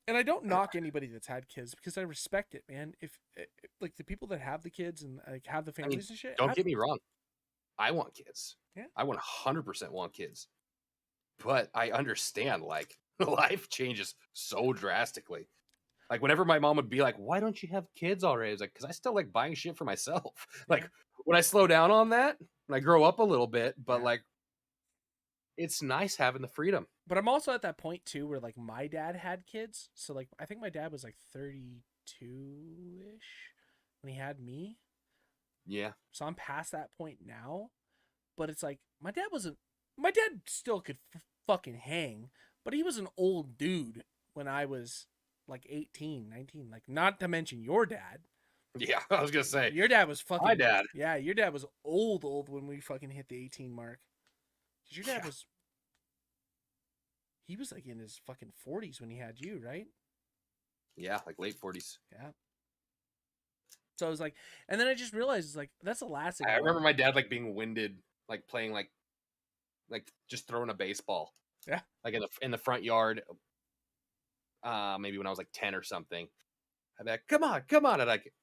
S2: And I don't knock anybody that's had kids because I respect it, man. If like the people that have the kids and like have the families and shit.
S1: Don't get me wrong. I want kids.
S2: Yeah.
S1: I 100% want kids. But I understand like life changes so drastically. Like whenever my mom would be like, "Why don't you have kids already?" I was like, "Cuz I still like buying shit for myself." Like when I slow down on that, when I grow up a little bit, but like it's nice having the freedom.
S2: But I'm also at that point too where like my dad had kids. So like I think my dad was like 32-ish when he had me.
S1: Yeah.
S2: So I'm past that point now. But it's like my dad still could fucking hang, but he was an old dude when I was like 18, 19. Like not to mention your dad.
S1: Yeah, I was gonna say
S2: Your dad was fucking
S1: my dad.
S2: Yeah, your dad was old when we fucking hit the 18 mark. Cuz your dad
S1: Yeah.
S2: was he was like in his fucking 40s when he had you, right?
S1: Yeah, like late 40s.
S2: Yeah. So I was like, and then I just realized it's like that's the last thing
S1: I
S2: I
S1: remember
S2: want.
S1: my dad like being winded, like playing like just throwing a baseball,
S2: Yeah.
S1: like in the front yard. Maybe when I was like 10 or something. I'd be like, come on, and like,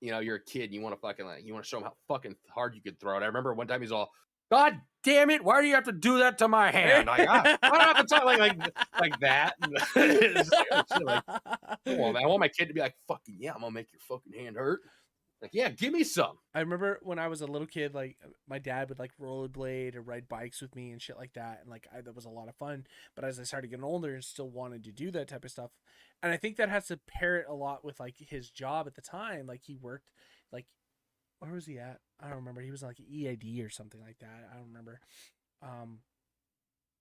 S1: you're a kid and you want to fucking you want to show him how fucking hard you could throw it. I remember one time he's all, God damn it, why do you have to do that to my hand? Like, I don't have to talk like that. It's just like, oh, shit, like, come on, man. I want my kid to be like, fucking yeah, I'm gonna make your fucking hand hurt. Like, yeah, give me some.
S2: I remember when I was a little kid, like my dad would like rollerblade or ride bikes with me and shit like that, and like that was a lot of fun. But as I started getting older and still wanted to do that type of stuff, and I think that has to pair it a lot with like his job at the time. Like he worked, like where was he at? I don't remember. He was like EID or something like that. I don't remember.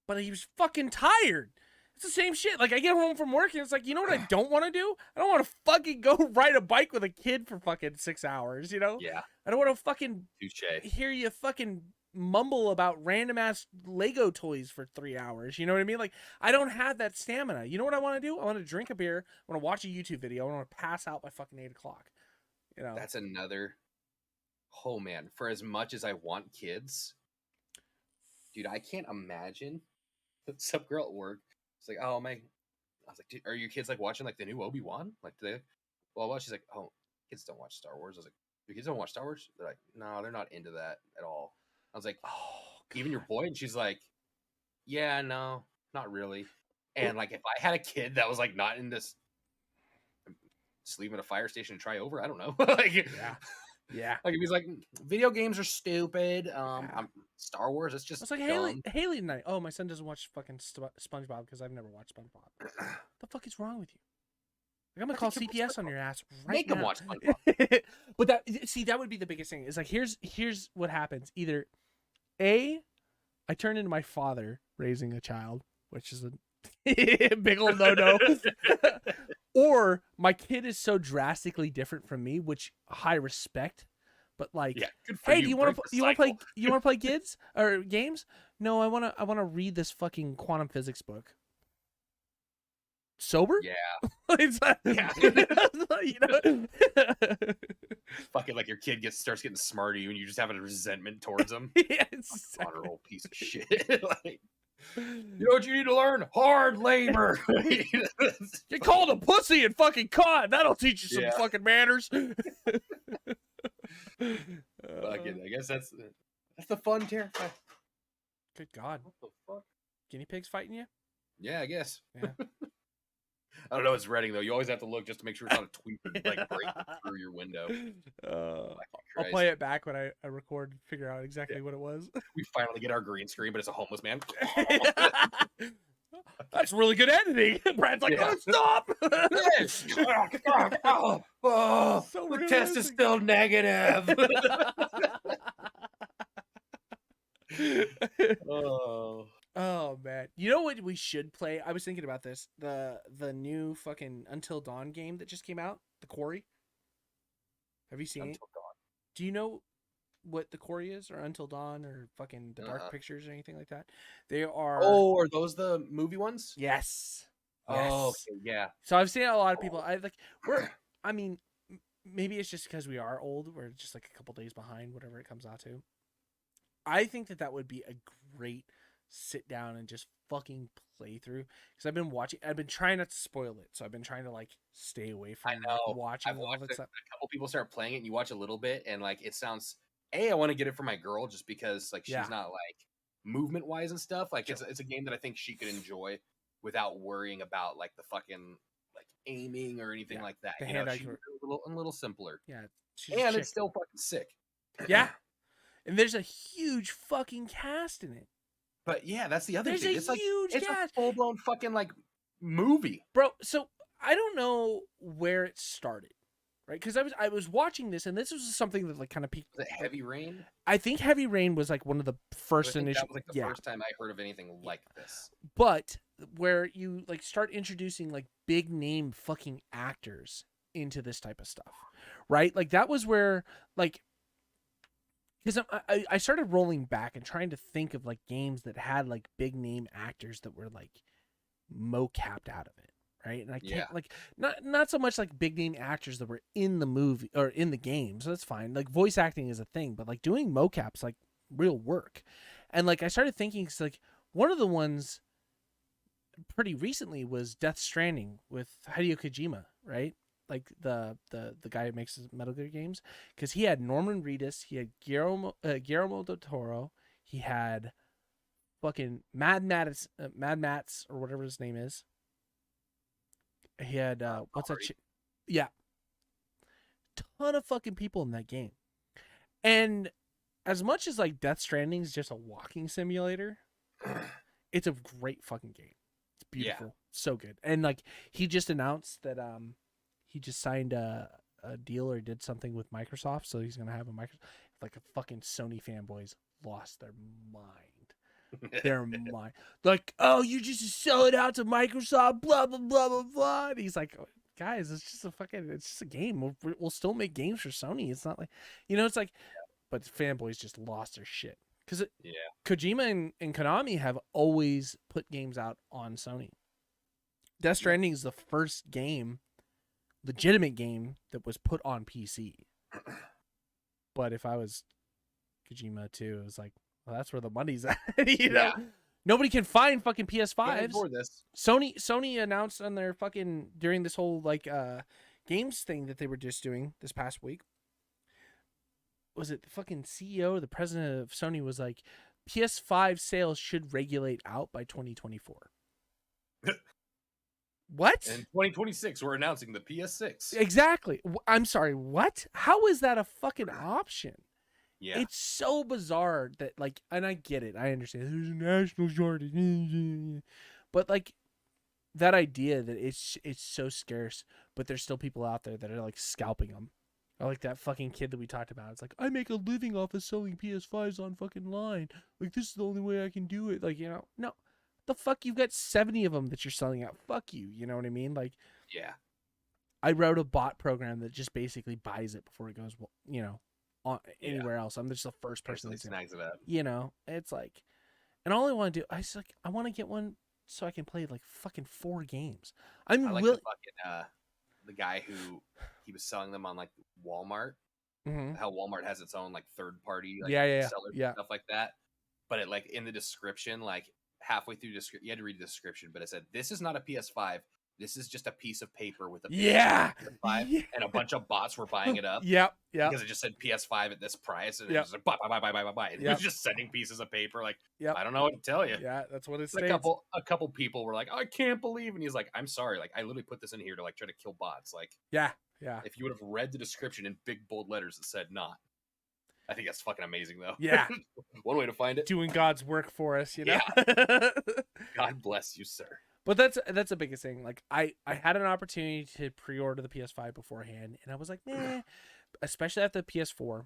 S2: But he was fucking tired. It's the same shit. Like I get home from work and it's like, you know what I don't want to do? I don't want to fucking go ride a bike with a kid for fucking 6 hours, you know?
S1: Yeah,
S2: I don't want to fucking
S1: touche.
S2: hear you fucking mumble about random ass Lego toys for 3 hours. You know what I mean? Like I don't have that stamina. You know what I want to do? I want to drink a beer. I want to watch a YouTube video. I want to pass out by fucking 8 o'clock. You know?
S1: That's another. Oh man, for as much as I want kids, dude, I can't imagine. Some girl at work. It's like, oh my. I was like, dude, are your kids like watching like the new Obi-Wan? Like, do they? Well, she's like, oh, kids don't watch Star Wars. I was like, your kids don't watch Star Wars? They're like, no, they're not into that at all. I was like,
S2: Oh,
S1: even your boy? And she's like, yeah, no, not really. And like, if I had a kid that was like not in this, just leave him at a fire station and try over. I don't know. Like,
S2: yeah. Yeah.
S1: Like if he's like, video games are stupid.
S2: Yeah.
S1: Star Wars, it's just
S2: It's like
S1: dumb.
S2: Haley tonight. Oh, my son doesn't watch fucking SpongeBob because I've never watched SpongeBob. The fuck is wrong with you? Like, I'm gonna call CPS on your ass right
S1: Make
S2: now.
S1: him watch SpongeBob.
S2: But that would be the biggest thing. Is like here's what happens. Either A, I turn into my father raising a child, which is a big old no. Or my kid is so drastically different from me, which high respect. But like,
S1: Yeah, good for
S2: hey, do you want to play kids or games? No, I want to read this fucking quantum physics book. Sober?
S1: Yeah.
S2: It's like,
S1: Yeah.
S2: you know?
S1: Fucking like your kid starts getting smart at you and you just have a resentment towards him.
S2: Yeah,
S1: Honorable piece of shit. Like, you know what you need to learn? Hard labor.
S2: Get called a pussy and fucking caught. That'll teach you some fucking manners.
S1: I guess that's the fun terrifying.
S2: Good God.
S1: What the fuck?
S2: Guinea pigs fighting you?
S1: Yeah, I guess.
S2: Yeah.
S1: I don't know. It's Reading though. You always have to look just to make sure it's not a tweet like breaking through your window.
S2: I'll play it back when I record and figure out exactly what it was.
S1: We finally get our green screen, but it's a homeless man.
S2: That's really good editing. Brad's like, oh, stop. So
S1: the test is still negative.
S2: Oh man, you know what we should play? I was thinking about this. The new fucking Until Dawn game that just came out, The Quarry. Have you seen it? Do you know what The Quarry is, or Until Dawn, or fucking The Dark Pictures, or anything like that? They are.
S1: Oh, are those the movie ones?
S2: Yes.
S1: Oh, okay, yeah.
S2: So I've seen a lot of people. I mean, maybe it's just because we are old. We're just like a couple days behind, whatever it comes out to. I think that would be a great sit down and just fucking play through, because I've been trying not to spoil it, so I've been trying to like stay away from watching.
S1: I've watched a couple people start playing it, and you watch a little bit, and like it sounds. I want to get it for my girl just because like she's not like movement wise and stuff. Like it's a game that I think she could enjoy without worrying about like the fucking like aiming or anything like that.
S2: The
S1: she's a little simpler.
S2: Yeah,
S1: and it's still fucking sick.
S2: Yeah, and there's a huge fucking cast in it.
S1: But yeah, that's the other
S2: There's
S1: thing.
S2: a huge
S1: It's a
S2: cast,
S1: full blown fucking like movie.
S2: bro. So I don't know where it started, right? Because I was watching this, and this was something that like kind of peaked.
S1: Was it Heavy Rain?
S2: I think Heavy Rain was like one of the
S1: I
S2: first
S1: think
S2: initial.
S1: that was like the
S2: Yeah,
S1: first time I heard of anything like this.
S2: but where you like start introducing like big name fucking actors into this type of stuff, right? Like that was where like because I started rolling back and trying to think of like games that had like big name actors that were like mocapped out of it, right? And I can't
S1: Yeah.
S2: like not so much like big name actors that were in the movie or in the game, so that's fine. Like voice acting is a thing, but like doing mocaps like real work. And like I started thinking, cause like one of the ones pretty recently was Death Stranding with Hideo Kojima, right? Like the guy who makes Metal Gear games, because he had Norman Reedus, he had Guillermo del Toro, he had fucking Mad Mats or whatever his name is. He had what's that? Yeah, ton of fucking people in that game. And as much as like Death Stranding is just a walking simulator, it's a great fucking game. It's beautiful, so good. And like he just announced that he just signed a deal or did something with Microsoft, so he's gonna have a Microsoft. Like a fucking Sony fanboys lost their mind. Their mind. Like, oh, you just sell it out to Microsoft, blah blah blah blah blah. And he's like, guys, it's just a game. We'll still make games for Sony. It's not like, it's like, but fanboys just lost their shit because Kojima and Konami have always put games out on Sony. Death Stranding is the first legitimate game that was put on PC. But if I was Kojima too, it was like, well, that's where the money's at. know, nobody can find fucking PS5s.
S1: For this.
S2: Sony announced on their fucking during this whole like games thing that they were just doing this past week. Was it the fucking CEO or the president of Sony was like, PS5 sales should regulate out by 2024. What?
S1: In 2026, we're announcing the PS6.
S2: Exactly. I'm sorry, what? How is that a fucking option?
S1: Yeah.
S2: It's so bizarre that like, and I get it. I understand there's a national shortage. But like that idea that it's so scarce, but there's still people out there that are like scalping them. Or like that fucking kid that we talked about. It's like, I make a living off of selling PS5s on fucking line. Like, this is the only way I can do it. Like, no. The fuck? You've got 70 of them that you're selling out. Fuck you. You know what I mean? Like,
S1: yeah.
S2: I wrote a bot program that just basically buys it before it goes, on anywhere else. I'm just the first person that
S1: snags it up.
S2: It's like, and all I want to do, I want to get one so I can play like fucking 4 games.
S1: I like the fucking, the guy who he was selling them on like Walmart.
S2: Mm-hmm.
S1: How Walmart has its own like third party
S2: sellers
S1: and stuff like that. But it like in the description, like halfway through description, you had to read the description, but it said, "This is not a PS5. This is just a piece of paper with a PS5, and a bunch of bots were buying it up. Because it just said PS5 at this price, and it was like buy. And it was just sending pieces of paper. Like, I don't know what to tell you.
S2: Yeah, that's what it's.
S1: A couple people were like, I can't believe, and he's like, I'm sorry, like I literally put this in here to like try to kill bots. Like,
S2: yeah.
S1: If you would have read the description in big bold letters, it said not. I think that's fucking amazing, though.
S2: Yeah.
S1: One way to find it.
S2: Doing God's work for us,
S1: Yeah. God bless you, sir.
S2: But that's the biggest thing. Like I had an opportunity to pre-order the PS5 beforehand, and I was like, meh. Especially after the PS4,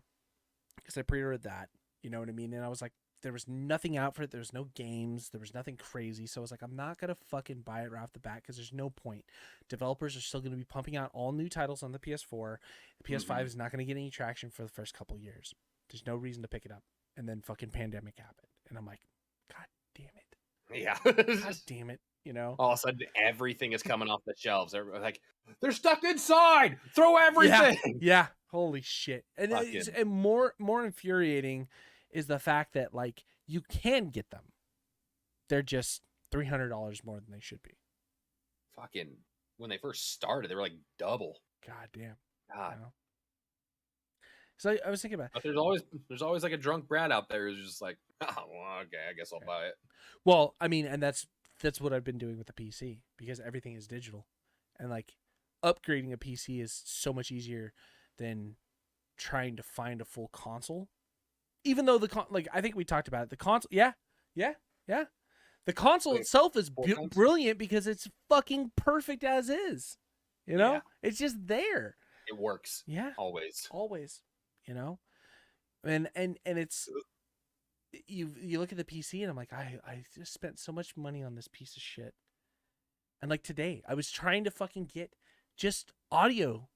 S2: because I pre-ordered that. You know what I mean? And I was like, there was nothing out for it. There was no games. There was nothing crazy. So I was like, I'm not gonna fucking buy it right off the bat because there's no point. Developers are still gonna be pumping out all new titles on the PS4. The PS5 is not gonna get any traction for the first couple years. There's no reason to pick it up. And then fucking pandemic happened, and I'm like, God damn it.
S1: Yeah.
S2: God damn it.
S1: All of a sudden everything is coming off the shelves. They're like, they're stuck inside. Throw everything.
S2: Yeah. Holy shit. And more infuriating is the fact that like you can get them. They're just $300 more than they should be.
S1: Fucking when they first started, they were like double.
S2: God damn.
S1: God.
S2: So I was thinking about.
S1: But there's always like a drunk brat out there who's just like, oh, well, okay, I guess I'll buy it.
S2: Well, I mean, and that's what I've been doing with the PC because everything is digital, and like upgrading a PC is so much easier than trying to find a full console. Even though I think we talked about it, the console, yeah, Yeah. The console
S1: Play it
S2: itself is
S1: 4 times.
S2: brilliant because it's fucking perfect as is. You know?
S1: Yeah.
S2: It's just there.
S1: It works.
S2: Yeah.
S1: Always.
S2: Always. You know? And it's you look at the PC and I'm like, I just spent so much money on this piece of shit. And like today, I was trying to fucking get just audio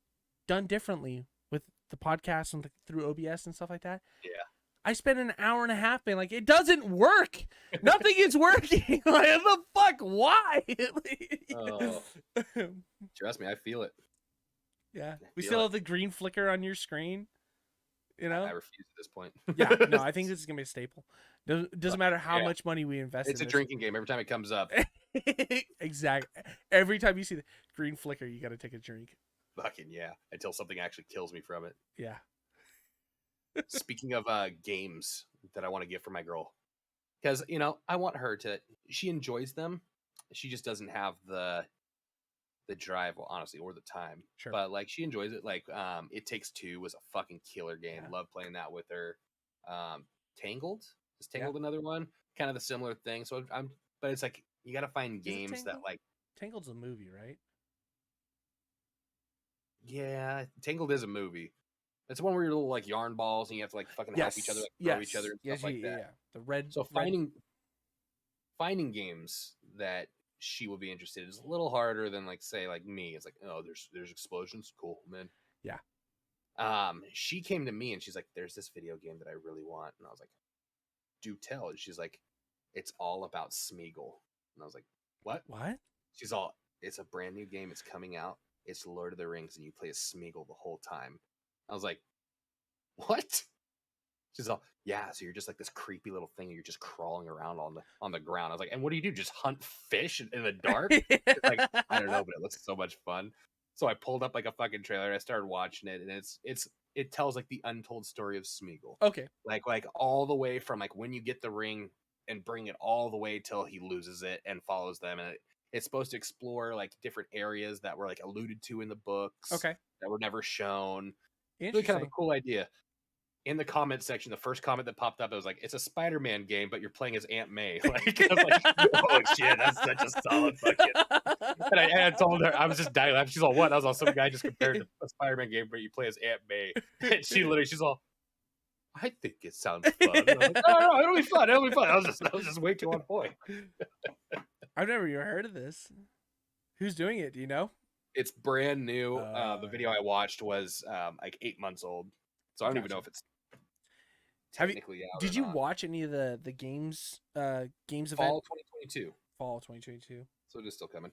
S2: done differently with the podcast and through OBS and stuff like that.
S1: Yeah.
S2: I spent an hour and a half being like, it doesn't work. Nothing is working. Like, the fuck? Why?
S1: Oh. Trust me, I feel it.
S2: Yeah. We still have the green flicker on your screen. You know?
S1: I refuse at this point.
S2: Yeah. No, I think this is going to be a staple. Doesn't matter how much money we invest
S1: It's
S2: in
S1: a drinking game every time it comes up.
S2: Exactly. Every time you see the green flicker, you got to take a drink.
S1: Fucking yeah. Until something actually kills me from it.
S2: Yeah.
S1: Speaking of games that I want to get for my girl, because I want her to. She enjoys them. She just doesn't have the drive, well, honestly, or the time.
S2: Sure.
S1: But like she enjoys it. Like It Takes Two was a fucking killer game.
S2: Yeah.
S1: Love playing that with her. Tangled is Tangled another one, kind of the similar thing. So but it's like you got to find games that like
S2: Tangled's a movie, right?
S1: Yeah, Tangled is a movie. It's one where you're little like yarn balls and you have to like fucking help each other, like throw each other and stuff like that.
S2: Yeah. The red.
S1: So finding games that she will be interested in is a little harder than like say like me. It's like, oh, there's explosions, cool, man.
S2: Yeah.
S1: She came to me and she's like, there's this video game that I really want, and I was like, do tell. And she's like, it's all about Smeagol, and I was like, what? She's all, it's a brand new game. It's coming out. It's Lord of the Rings, and you play as Smeagol the whole time. I was like, what? She's all, yeah, so you're just like this creepy little thing, and you're just crawling around on the ground. I was like, and what do? Just hunt fish in the dark? It's like, I don't know, but it looks so much fun. So I pulled up like a fucking trailer, and I started watching it, and it tells like the untold story of Smeagol.
S2: Okay.
S1: Like all the way from like when you get the ring and bring it all the way till he loses it and follows them, and it's supposed to explore like different areas that were like alluded to in the books.
S2: Okay.
S1: That were never shown.
S2: Interesting.
S1: Really kind of a cool idea. In the comment section, the first comment that popped up, it was like, it's a Spider-Man game, but you're playing as Aunt May. Like, I was like, oh shit, that's such a solid fucking. And I told her, I was just dying laughing. She's all, what? I was all, some guy just compared to a Spider-Man game, but you play as Aunt May. And she's all, I think it sounds fun. And I was like, no, it'll be fun. It'll be fun. I was just way too on point.
S2: I've never even heard of this. Who's doing it? Do you know?
S1: It's brand new. The video I watched was like 8 months old, so I don't even know if it's technically out.
S2: Did you watch any of the games event?
S1: Fall 2022.
S2: Fall 2022.
S1: So it is still coming.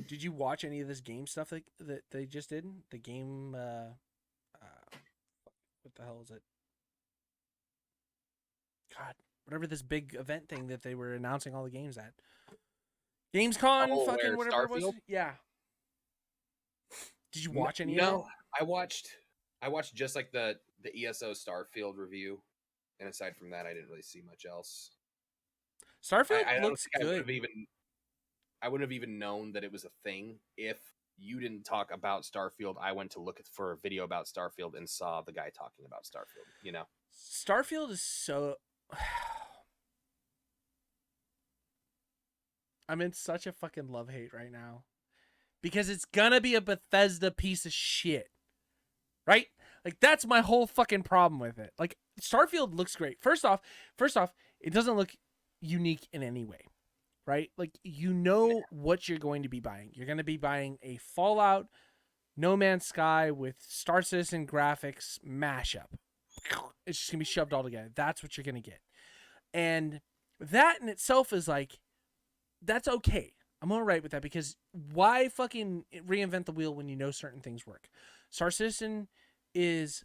S2: Did you watch any of this game stuff that they just did? The game, what the hell is it? God, whatever this big event thing that they were announcing all the games at. Gamescom, fucking whatever
S1: Starfield?
S2: it was. Yeah. Did you watch any of it?
S1: No, I watched just like the ESO Starfield review, and aside from that, I didn't really see much else.
S2: Starfield
S1: I
S2: looks good.
S1: I wouldn't have even known that it was a thing if you didn't talk about Starfield. I went to look for a video about Starfield and saw the guy talking about Starfield.
S2: Starfield is so. I'm in such a fucking love-hate right now. Because it's gonna be a Bethesda piece of shit. Right? Like, that's my whole fucking problem with it. Like, Starfield looks great. First off, it doesn't look unique in any way. Right? Like, what you're going to be buying. You're going to be buying a Fallout, No Man's Sky with Star Citizen graphics mashup. It's just going to be shoved all together. That's what you're going to get. And that in itself is like, that's okay. I'm all right with that, because why fucking reinvent the wheel when you know certain things work? Star Citizen is,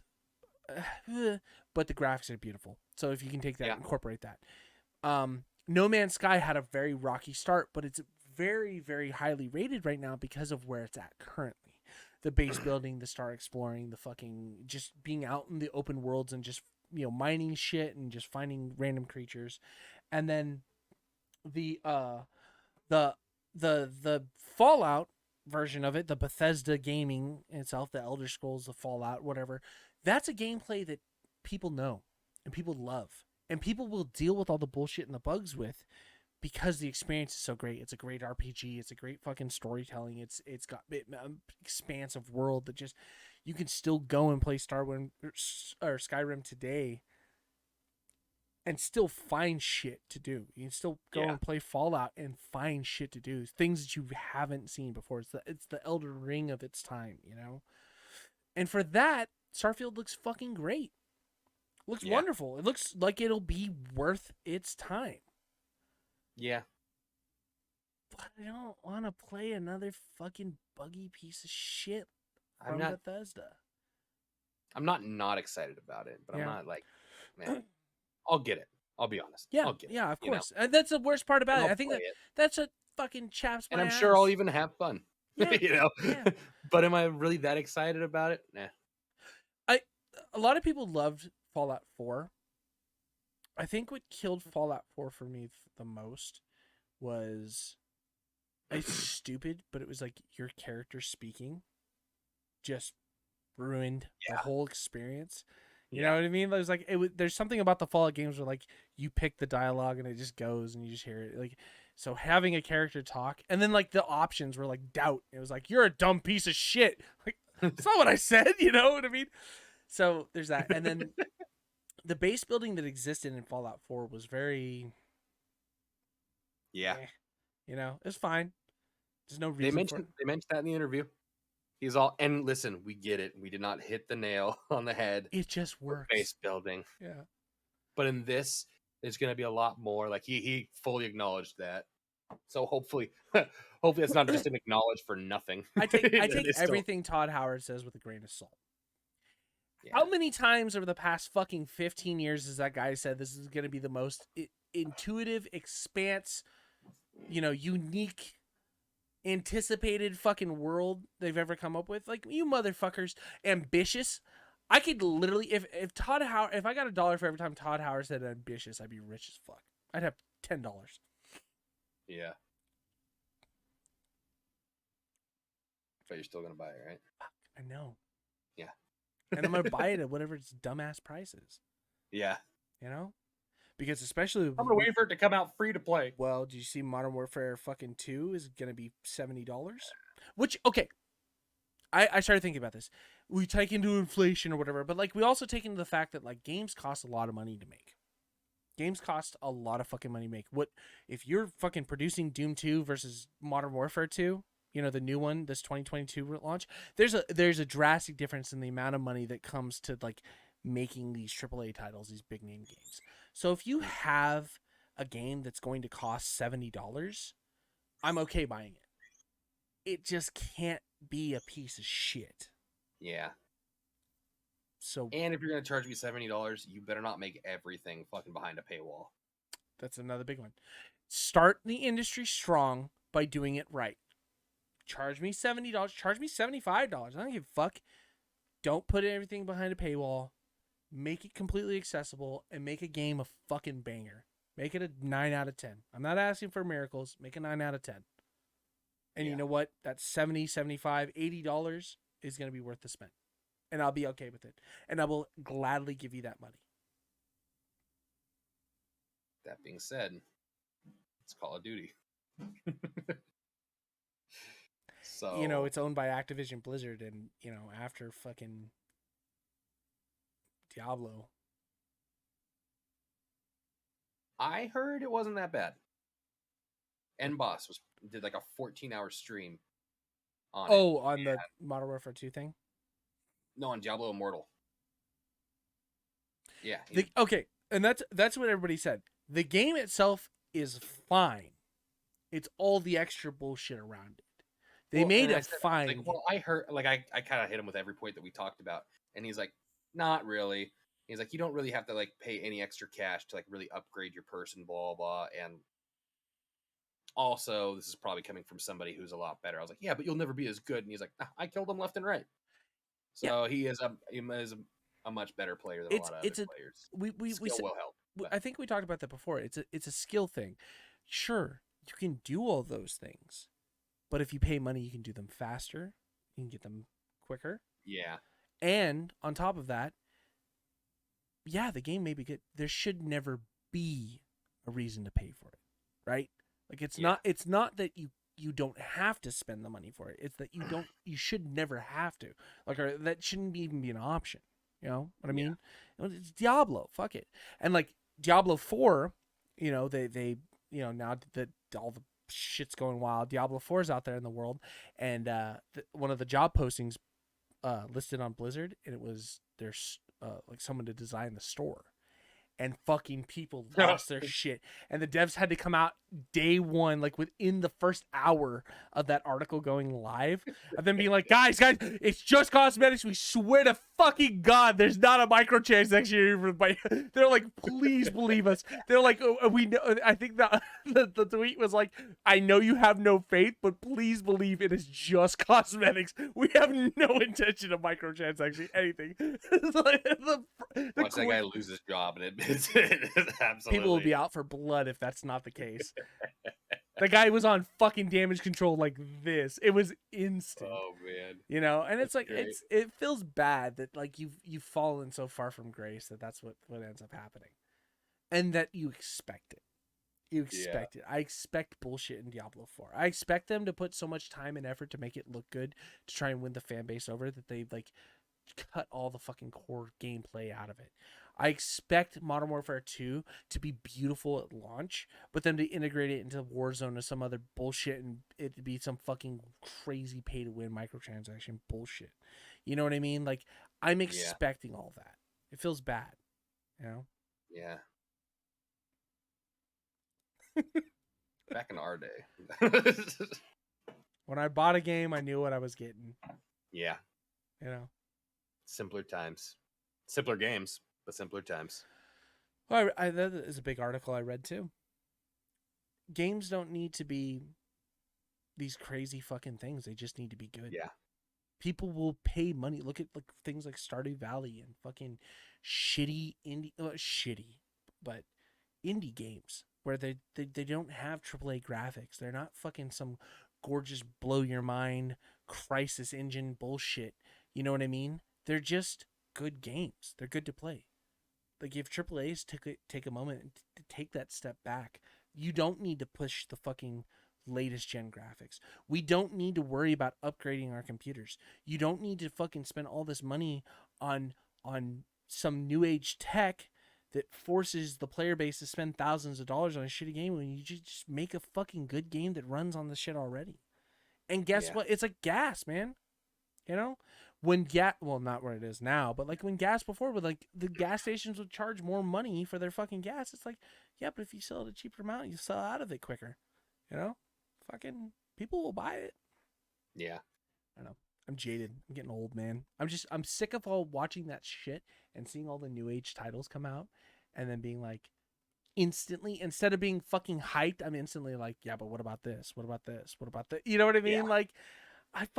S2: but the graphics are beautiful. So if you can take that, incorporate that. No Man's Sky had a very rocky start, but it's very, very highly rated right now because of where it's at currently. The base building, the star exploring, the fucking just being out in the open worlds and just, mining shit and just finding random creatures. And then the Fallout version of it, the Bethesda gaming itself, the Elder Scrolls, the Fallout, whatever, that's a gameplay that people know and people love. and people will deal with all the bullshit and the bugs with because the experience is so great. It's a great RPG. It's a great fucking storytelling. It's got expansive world that just you can still go and play Starwind or Skyrim today and still find shit to do. You can still go and play Fallout and find shit to do, things that you haven't seen before. It's the Elder Ring of its time, you know. And for that, Starfield looks fucking great. Looks wonderful. It looks like it'll be worth its time.
S1: Yeah.
S2: But I don't want to play another fucking buggy piece of shit from Bethesda.
S1: I'm not excited about it, but I'm not like, man, I'll get it. I'll be honest.
S2: Yeah,
S1: I'll get it,
S2: of course. And that's the worst part about it. I think that's what fucking chaps my ass.
S1: And I'm sure I'll even have fun.
S2: Yeah.
S1: You know? Yeah. But am I really that excited about it? Nah.
S2: A lot of people loved Fallout 4. I think what killed Fallout 4 for me the most was it's stupid, but it was like your character speaking just ruined the whole experience. You know what I mean? There's like there's something about the Fallout games where like you pick the dialogue and it just goes and you just hear it. Like so having a character talk and then like the options were like doubt. It was like you're a dumb piece of shit. Like that's not what I said, you know what I mean? So there's that. And then the base building that existed in Fallout 4 was very you know, it's fine. There's no reason
S1: they mentioned that in the interview. He's all, and listen, we get it. We did not hit the nail on the head.
S2: It just works.
S1: Base building.
S2: Yeah.
S1: But in this, there's going to be a lot more. Like he fully acknowledged that. So hopefully it's not just an acknowledge for nothing.
S2: I take everything Todd Howard says with a grain of salt. Yeah. How many times over the past fucking 15 years has that guy said this is going to be the most intuitive, expanse, you know, unique, anticipated fucking world they've ever come up with? Like, you motherfuckers, ambitious. I could literally, if Todd Howard, if I got $1 for every time Todd Howard said ambitious, I'd be rich as fuck. I'd have $10.
S1: Yeah. But you're still gonna buy it, right?
S2: Fuck, I know.
S1: Yeah.
S2: And I'm gonna buy it at whatever its dumbass price is.
S1: Yeah.
S2: You know? Because especially
S1: I'm gonna wait for it to come out free to play.
S2: Well, do you see Modern Warfare fucking 2 is gonna be $70? Which, okay. I started thinking about this. We take into inflation or whatever, but like we also take into the fact that like games cost a lot of money to make. Games cost a lot of fucking money to make. What if you're fucking producing Doom 2 versus Modern Warfare 2? You know, the new one, this 2022 launch. There's a drastic difference in the amount of money that comes to like making these AAA titles, these big name games. So if you have a game that's going to cost $70, I'm okay buying it. It just can't be a piece of shit.
S1: Yeah.
S2: So,
S1: and if you're gonna charge me $70, you better not make everything fucking behind a paywall.
S2: That's another big one. Start the industry strong by doing it right. Charge me $70. Charge me $75. I don't give a fuck. Don't put everything behind a paywall. Make it completely accessible and make a game a fucking banger. Make it a 9 out of 10. I'm not asking for miracles. Make a 9 out of 10. And you know what? That $70, $75, $80 is going to be worth the spend. And I'll be okay with it. And I will gladly give you that money.
S1: That being said, it's Call of Duty. So,
S2: you know, it's owned by Activision Blizzard, and, you know, after fucking Diablo.
S1: I heard it wasn't that bad. NBoss did like a 14-hour stream on
S2: on the Modern Warfare 2 thing?
S1: No, on Diablo Immortal. Yeah.
S2: Okay, and that's what everybody said. The game itself is fine. It's all the extra bullshit around it. They made it fine.
S1: Like, well, I heard, like, I kind of hit him with every point that we talked about, and he's like, not really. He's like, you don't really have to like pay any extra cash to like really upgrade your person, blah blah. And also, this is probably coming from somebody who's a lot better. I was like, yeah, but you'll never be as good. And he's like, I killed him left and right. So he is a much better player than a lot of other players.
S2: We
S1: will help.
S2: But I think we talked about that before. It's a skill thing. Sure, you can do all those things, but if you pay money, you can do them faster. You can get them quicker.
S1: Yeah.
S2: And on top of that, yeah, the game may be good. There should never be a reason to pay for it, right? Like it's
S1: Yeah.
S2: not that you don't have to spend the money for it. It's that you should never have to. Like, or that shouldn't even be an option. You know what I mean? It's Diablo. Fuck it. And like Diablo 4, you know, they now that all the shit's going wild, Diablo 4 is out there in the world, and one of the job postings listed on Blizzard, and it was there's like someone to design the store. And fucking people lost their shit. And the devs had to come out day one, like within the first hour of that article going live, of them being like, guys, it's just cosmetics. We swear to fucking God, there's not a microtransaction here. They're like, please believe us. They're like, we know. I think the tweet was like, I know you have no faith, but please believe it is just cosmetics. We have no intention of microtransaction anything.
S1: Watch that guy lose his job and admits it. Absolutely.
S2: People will be out for blood if that's not the case. The guy was on fucking damage control like this. It was instant.
S1: Oh man.
S2: You know, and it's like
S1: great.
S2: it feels bad that like you've fallen so far from grace that's what ends up happening. And that you expect it. You expect it. I expect bullshit in Diablo 4. I expect them to put so much time and effort to make it look good to try and win the fan base over that they like cut all the fucking core gameplay out of it. I expect Modern Warfare 2 to be beautiful at launch, but then to integrate it into Warzone or some other bullshit and it to be some fucking crazy pay to win microtransaction bullshit. You know what I mean? Like, I'm expecting all that. It feels bad, you know?
S1: Yeah. Back in our day.
S2: When I bought a game, I knew what I was getting.
S1: Yeah.
S2: You know?
S1: Simpler times. Simpler games, but simpler times.
S2: Well, that is a big article I read too. Games don't need to be these crazy fucking things. They just need to be good.
S1: Yeah.
S2: People will pay money. Look at like things like Stardew Valley and fucking shitty but indie games where they don't have AAA graphics. They're not fucking some gorgeous blow your mind crisis engine bullshit. You know what I mean? They're just good games. They're good to play. Like if AAA's take a moment to take that step back, you don't need to push the fucking latest gen graphics. We don't need to worry about upgrading our computers. You don't need to fucking spend all this money on some new age tech that forces the player base to spend thousands of dollars on a shitty game when you just make a fucking good game that runs on the shit already. And guess what? It's like gas, man. You know? When not where it is now, but like when gas before, but like the gas stations would charge more money for their fucking gas. It's like, yeah, but if you sell it at a cheaper amount, you sell out of it quicker. You know? Fucking people will buy it.
S1: Yeah.
S2: I don't know. I'm jaded. I'm getting old, man. I'm sick of all watching that shit and seeing all the new age titles come out and then being like instantly, instead of being fucking hyped, I'm instantly like, yeah, but what about this? What about this? What about that? You know what I mean?
S1: Yeah.
S2: Like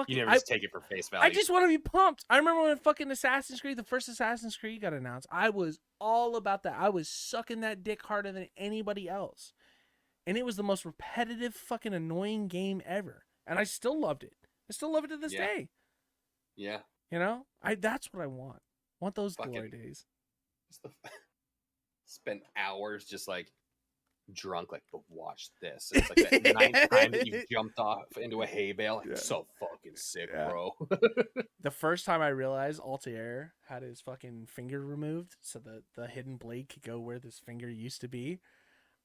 S1: You never just take it for face value.
S2: I just want to be pumped. I remember when fucking the first Assassin's Creed got announced. I was all about that. I was sucking that dick harder than anybody else. And it was the most repetitive fucking annoying game ever. And I still loved it. I still love it to this day.
S1: Yeah.
S2: You know? That's what I want. I want those glory days.
S1: Spend hours just like drunk, like, but watch this. It's like that ninth time that you jumped off into a hay bale. Like, so fucking sick, bro.
S2: The first time I realized Altair had his fucking finger removed so that the hidden blade could go where this finger used to be,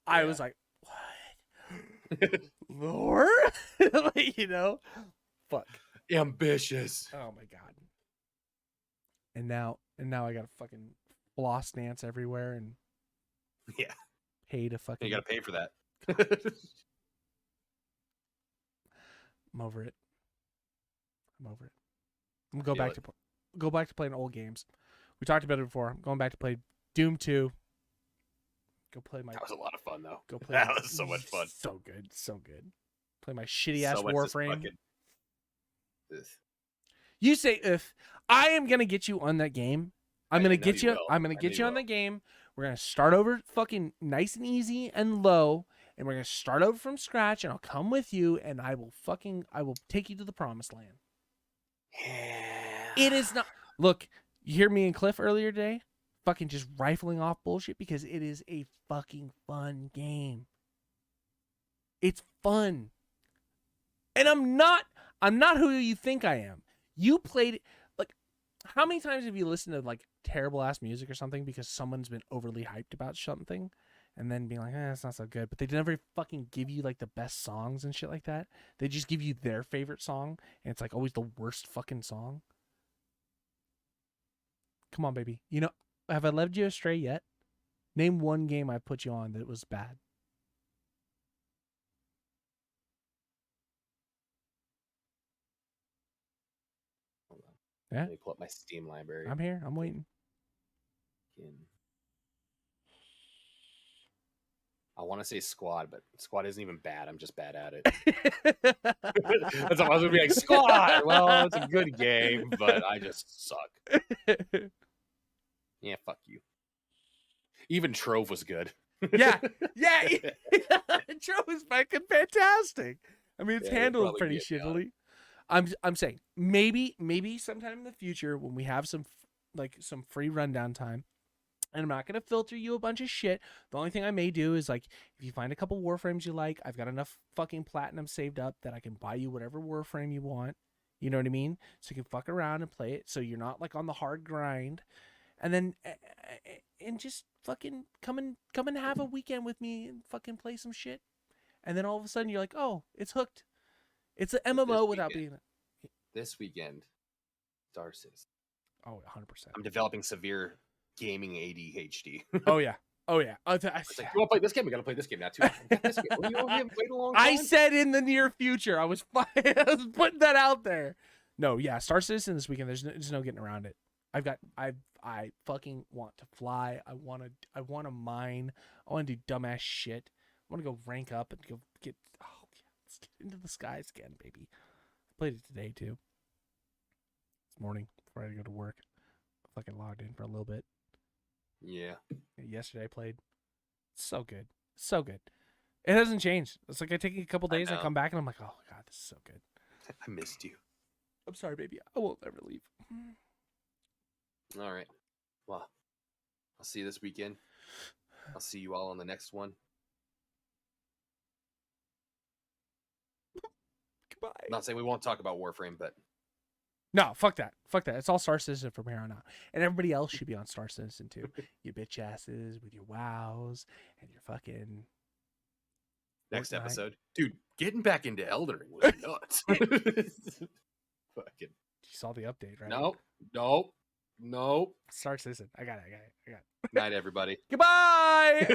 S2: I was like, what? Lord? Like, you know? Fuck.
S1: Ambitious.
S2: Oh my god. And now I gotta fucking floss dance everywhere and pay to fucking.
S1: You gotta pay for that.
S2: I'm over it. I'm gonna go back to playing old games. We talked about it before. I'm going back to play Doom 2. Go play my.
S1: That was a lot of fun though.
S2: Go play.
S1: That was so much fun.
S2: So good, so good. Play my shitty ass Warframe. You say if I am gonna get you on that game. I'm gonna get you on the game. We're gonna start over fucking nice and easy and low, and we're gonna start over from scratch. And I'll come with you, and I will take you to the promised land.
S1: Yeah.
S2: It is not. Look, you hear me and Cliff earlier today. fucking just rifling off bullshit because it is a fucking fun game. It's fun. And I'm not who you think I am. You played, like, how many times have you listened to, like, terrible ass music or something because someone's been overly hyped about something and then being like, it's not so good, but they never fucking give you, like, the best songs and shit like that? They just give you their favorite song and it's, like, always the worst fucking song. Come on, baby. You know, have I led you astray yet? Name one game I put you on that was bad.
S1: Hold on.
S2: Yeah?
S1: Let me pull up my Steam library.
S2: I'm here. I'm waiting.
S1: I want to say Squad, but Squad isn't even bad. I'm just bad at it. That's all I was gonna be like, Squad. Well, it's a good game, but I just suck. Yeah, fuck you. Even Trove was good.
S2: Yeah. Trove is fucking fantastic. I mean, it's handled pretty shittily. I'm saying maybe sometime in the future when we have some free rundown time, and I'm not gonna filter you a bunch of shit. The only thing I may do is, like, if you find a couple Warframes you like, I've got enough fucking platinum saved up that I can buy you whatever Warframe you want. You know what I mean? So you can fuck around and play it. So you're not like on the hard grind, and then and just fucking come and have a weekend with me and fucking play some shit. And then all of a sudden you're like, oh, it's hooked. It's an MMO without being.
S1: This weekend, Star Citizen.
S2: Oh, 100%.
S1: I'm developing severe gaming ADHD.
S2: Oh yeah.
S1: It's like, you want to play this game? We got to play this game now too. This game. Well, you haven't played a long time.
S2: I said in the near future. I was putting that out there. No, yeah, Star Citizen this weekend. There's no getting around it. I fucking want to fly. I want to mine. I want to do dumbass shit. I want to go rank up and go get. Oh yeah, let's get into the skies again, baby. I played it today too. This morning before I had to go to work. I fucking logged in for a little bit.
S1: Yeah.
S2: Yesterday I played. So good. So good. It hasn't changed. It's like I take a couple days, I come back, and I'm like, oh, God, this is so good.
S1: I missed you.
S2: I'm sorry, baby. I won't ever leave.
S1: All right. Well, I'll see you this weekend. I'll see you all on the next one.
S2: Goodbye.
S1: I'm not saying we won't talk about Warframe, but...
S2: No, fuck that. Fuck that. It's all Star Citizen from here on out. And everybody else should be on Star Citizen too. You bitch asses with your wows and your fucking...
S1: Next
S2: Fortnite.
S1: episode. Dude, getting back into Elden Ring was nuts. Fucking...
S2: You saw the update, right?
S1: Nope.
S2: Star Citizen. I got it.
S1: Night, everybody.
S2: Goodbye!